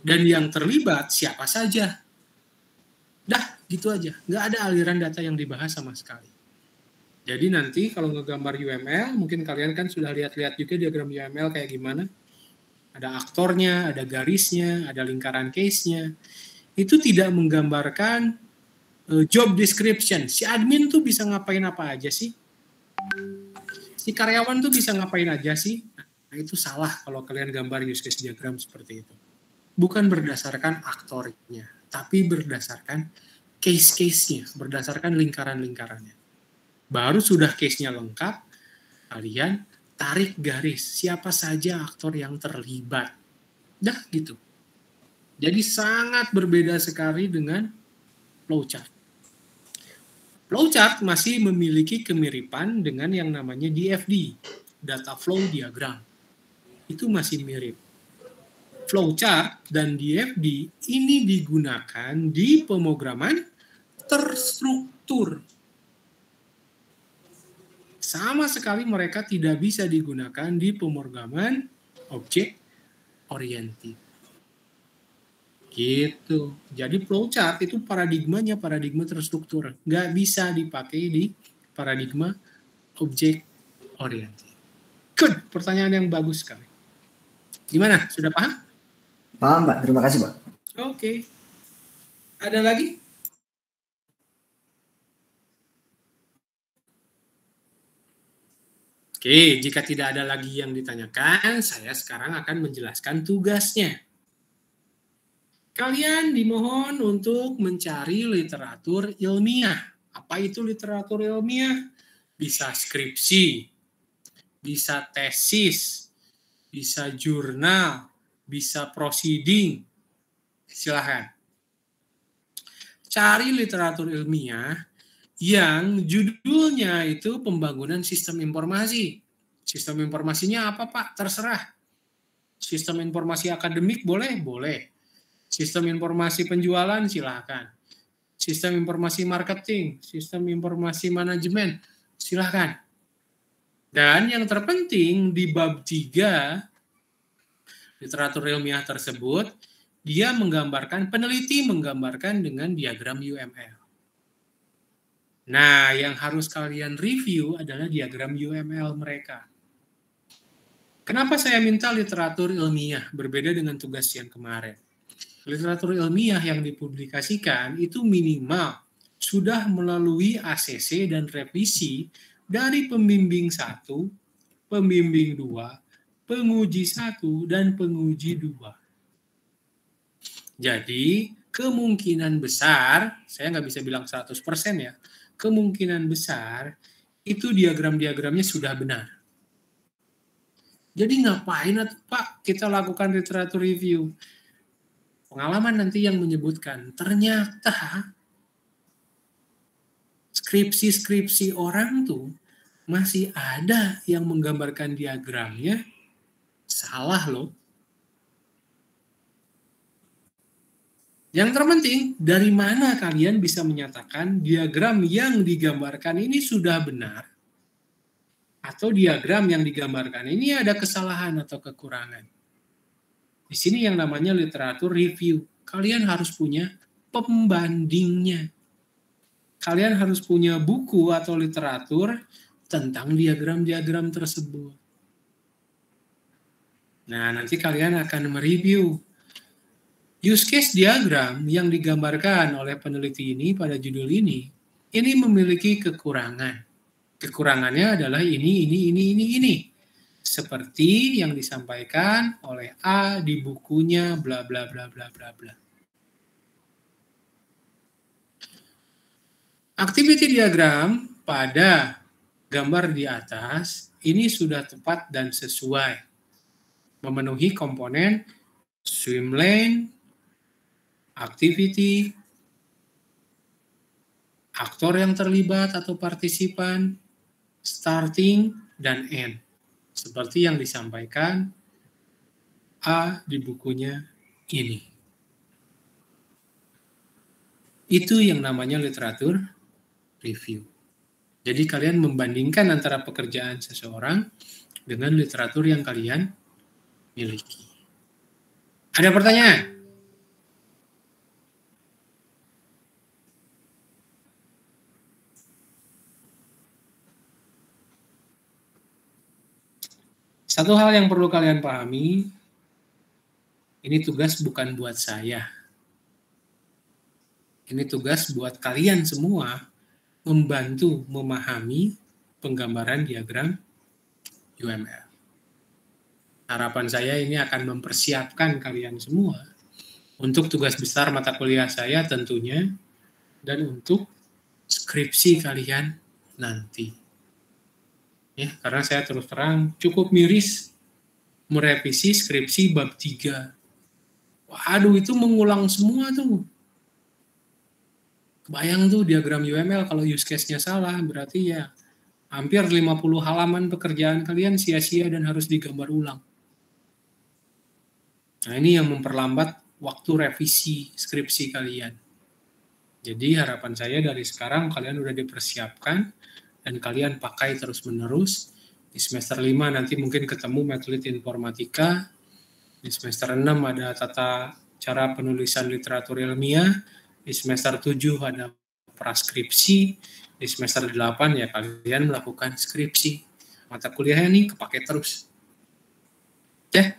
Dan yang terlibat siapa saja? Dah, gitu aja. Nggak ada aliran data yang dibahas sama sekali. Jadi nanti kalau ngegambar UML, mungkin kalian kan sudah lihat-lihat juga diagram UML kayak gimana. Ada aktornya, ada garisnya, ada lingkaran case-nya. Itu tidak menggambarkan job description. Si admin tuh bisa ngapain apa aja sih? Si karyawan tuh bisa ngapain aja sih? Nah, itu salah kalau kalian gambar use case diagram seperti itu. Bukan berdasarkan aktornya, tapi berdasarkan case-case-nya, berdasarkan lingkaran-lingkarannya. Baru sudah case-nya lengkap, kalian tarik garis siapa saja aktor yang terlibat. Dah gitu. Jadi sangat berbeda sekali dengan flowchart. Flowchart masih memiliki kemiripan dengan yang namanya DFD, Data Flow Diagram. Itu masih mirip. Flowchart dan DFD ini digunakan di pemrograman terstruktur. Sama sekali mereka tidak bisa digunakan di pemrograman object oriented. Gitu. Jadi flowchart itu paradigmanya paradigma terstruktur. Nggak bisa dipakai di paradigma object oriented. Good. Pertanyaan yang bagus sekali. Gimana? Sudah paham? Paham, Pak. Terima kasih, Pak. Oke. Ada lagi? Oke, jika tidak ada lagi yang ditanyakan, saya sekarang akan menjelaskan tugasnya. Kalian dimohon untuk mencari literatur ilmiah. Apa itu literatur ilmiah? Bisa skripsi, bisa tesis, bisa jurnal, bisa proceeding. Silahkan. Cari literatur ilmiah yang judulnya itu pembangunan sistem informasi. Sistem informasinya apa, Pak? Terserah. Sistem informasi akademik boleh? Boleh. Sistem informasi penjualan, silakan. Sistem informasi marketing, sistem informasi manajemen, silakan. Dan yang terpenting di bab 3 literatur ilmiah tersebut, dia peneliti menggambarkan dengan diagram UML. Nah, yang harus kalian review adalah diagram UML mereka. Kenapa saya minta literatur ilmiah berbeda dengan tugas yang kemarin? Literatur ilmiah yang dipublikasikan itu minimal sudah melalui ACC dan revisi dari pembimbing 1, pembimbing 2, penguji 1, dan penguji 2. Jadi, kemungkinan besar, saya nggak bisa bilang 100% ya, kemungkinan besar itu diagram-diagramnya sudah benar. Jadi ngapain Pak kita lakukan literatur review? Pengalaman nanti yang menyebutkan, ternyata skripsi-skripsi orang tuh masih ada yang menggambarkan diagramnya salah loh. Yang terpenting, dari mana kalian bisa menyatakan diagram yang digambarkan ini sudah benar atau diagram yang digambarkan ini ada kesalahan atau kekurangan. Di sini yang namanya literatur review. Kalian harus punya pembandingnya. Kalian harus punya buku atau literatur tentang diagram-diagram tersebut. Nah, nanti kalian akan mereview use case diagram yang digambarkan oleh peneliti ini pada judul ini memiliki kekurangan. Kekurangannya adalah ini. Seperti yang disampaikan oleh A di bukunya bla bla bla bla bla bla. Activity diagram pada gambar di atas ini sudah tepat dan sesuai. Memenuhi komponen swim lane, activity, aktor yang terlibat atau partisipan, starting, dan end. Seperti yang disampaikan A di bukunya ini. Itu yang namanya literatur review. Jadi kalian membandingkan antara pekerjaan seseorang dengan literatur yang kalian miliki. Ada pertanyaan? Satu hal yang perlu kalian pahami, ini tugas bukan buat saya. Ini tugas buat kalian semua membantu memahami penggambaran diagram UML. Harapan saya ini akan mempersiapkan kalian semua untuk tugas besar mata kuliah saya tentunya dan untuk skripsi kalian nanti. Ya, karena saya terus terang cukup miris merevisi skripsi bab 3. Waduh, itu mengulang semua tuh. Kebayang tuh diagram UML kalau use case-nya salah, berarti ya hampir 50 halaman pekerjaan kalian sia-sia dan harus digambar ulang. Nah, ini yang memperlambat waktu revisi skripsi kalian. Jadi harapan saya dari sekarang kalian udah dipersiapkan dan kalian pakai terus-menerus. Di semester 5 nanti mungkin ketemu Matlit Informatika. Di semester 6 ada tata cara penulisan literatur ilmiah. Di semester 7 ada praskripsi. Di semester 8 ya kalian melakukan skripsi. Mata kuliahnya nih kepake terus. Ya,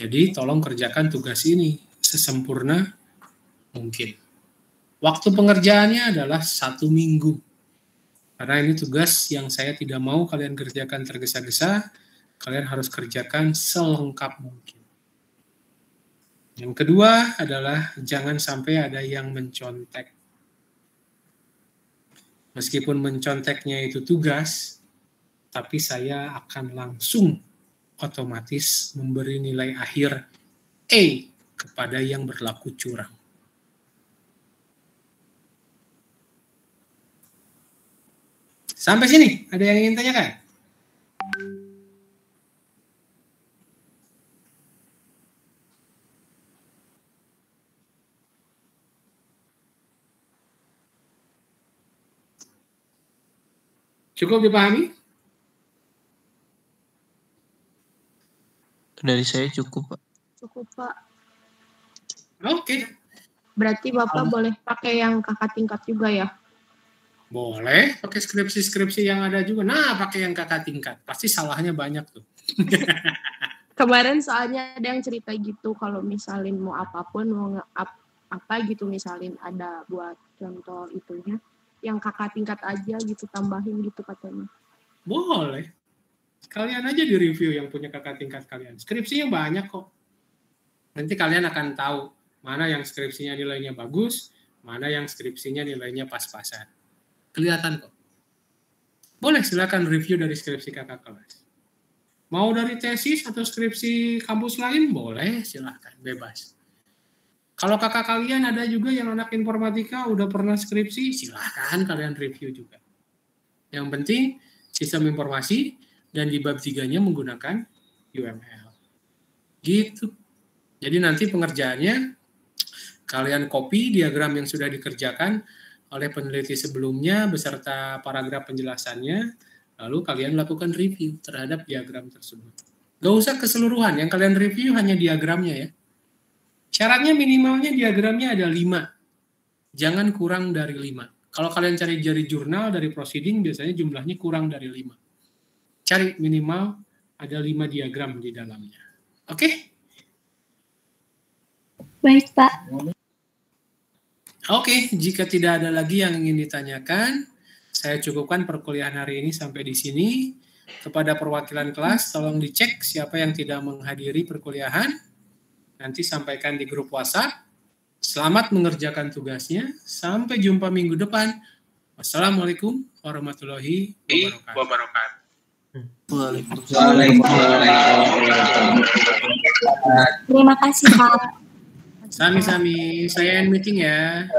jadi tolong kerjakan tugas ini sesempurna mungkin. Waktu pengerjaannya adalah 1 minggu. Karena ini tugas yang saya tidak mau kalian kerjakan tergesa-gesa, kalian harus kerjakan selengkap mungkin. Yang kedua adalah jangan sampai ada yang mencontek. Meskipun menconteknya itu tugas, tapi saya akan langsung otomatis memberi nilai akhir A kepada yang berlaku curang. Sampai sini, ada yang ingin tanyakan? Cukup dipahami? Dari saya cukup, Pak. Cukup, Pak. Oke. Berarti Bapak boleh pakai yang kakak tingkat juga ya? Boleh, pakai skripsi-skripsi yang ada juga. Nah, pakai yang kakak tingkat. Pasti salahnya banyak tuh. Kemarin soalnya ada yang cerita gitu, kalau misalin mau apapun, mau apa gitu, misalin ada buat contoh itunya, yang kakak tingkat aja gitu, tambahin gitu katanya. Boleh. Kalian aja di review yang punya kakak tingkat kalian. Skripsinya banyak kok. Nanti kalian akan tahu mana yang skripsinya nilainya bagus, mana yang skripsinya nilainya pas-pasan. Kelihatan kok. Boleh silakan review dari skripsi kakak kelas. Mau dari tesis atau skripsi kampus lain? Boleh, silakan, bebas. Kalau kakak kalian ada juga yang anak informatika udah pernah skripsi, silakan kalian review juga. Yang penting sistem informasi dan di bab 3-nya menggunakan UML. Gitu. Jadi nanti pengerjaannya kalian copy diagram yang sudah dikerjakan oleh peneliti sebelumnya beserta paragraf penjelasannya, lalu kalian lakukan review terhadap diagram tersebut. Gak usah keseluruhan, yang kalian review hanya diagramnya ya. Syaratnya minimalnya diagramnya ada 5. Jangan kurang dari 5. Kalau kalian cari dari jurnal, dari proceeding, biasanya jumlahnya kurang dari 5. Cari minimal ada 5 diagram di dalamnya. Oke? Baik, Pak. Oke, jika tidak ada lagi yang ingin ditanyakan, saya cukupkan perkuliahan hari ini sampai di sini. Kepada perwakilan kelas, tolong dicek siapa yang tidak menghadiri perkuliahan. Nanti sampaikan di grup WhatsApp. Selamat mengerjakan tugasnya. Sampai jumpa minggu depan. Wassalamualaikum warahmatullahi wabarakatuh. Terima kasih, Pak. Sami-sami. Saya end meeting ya.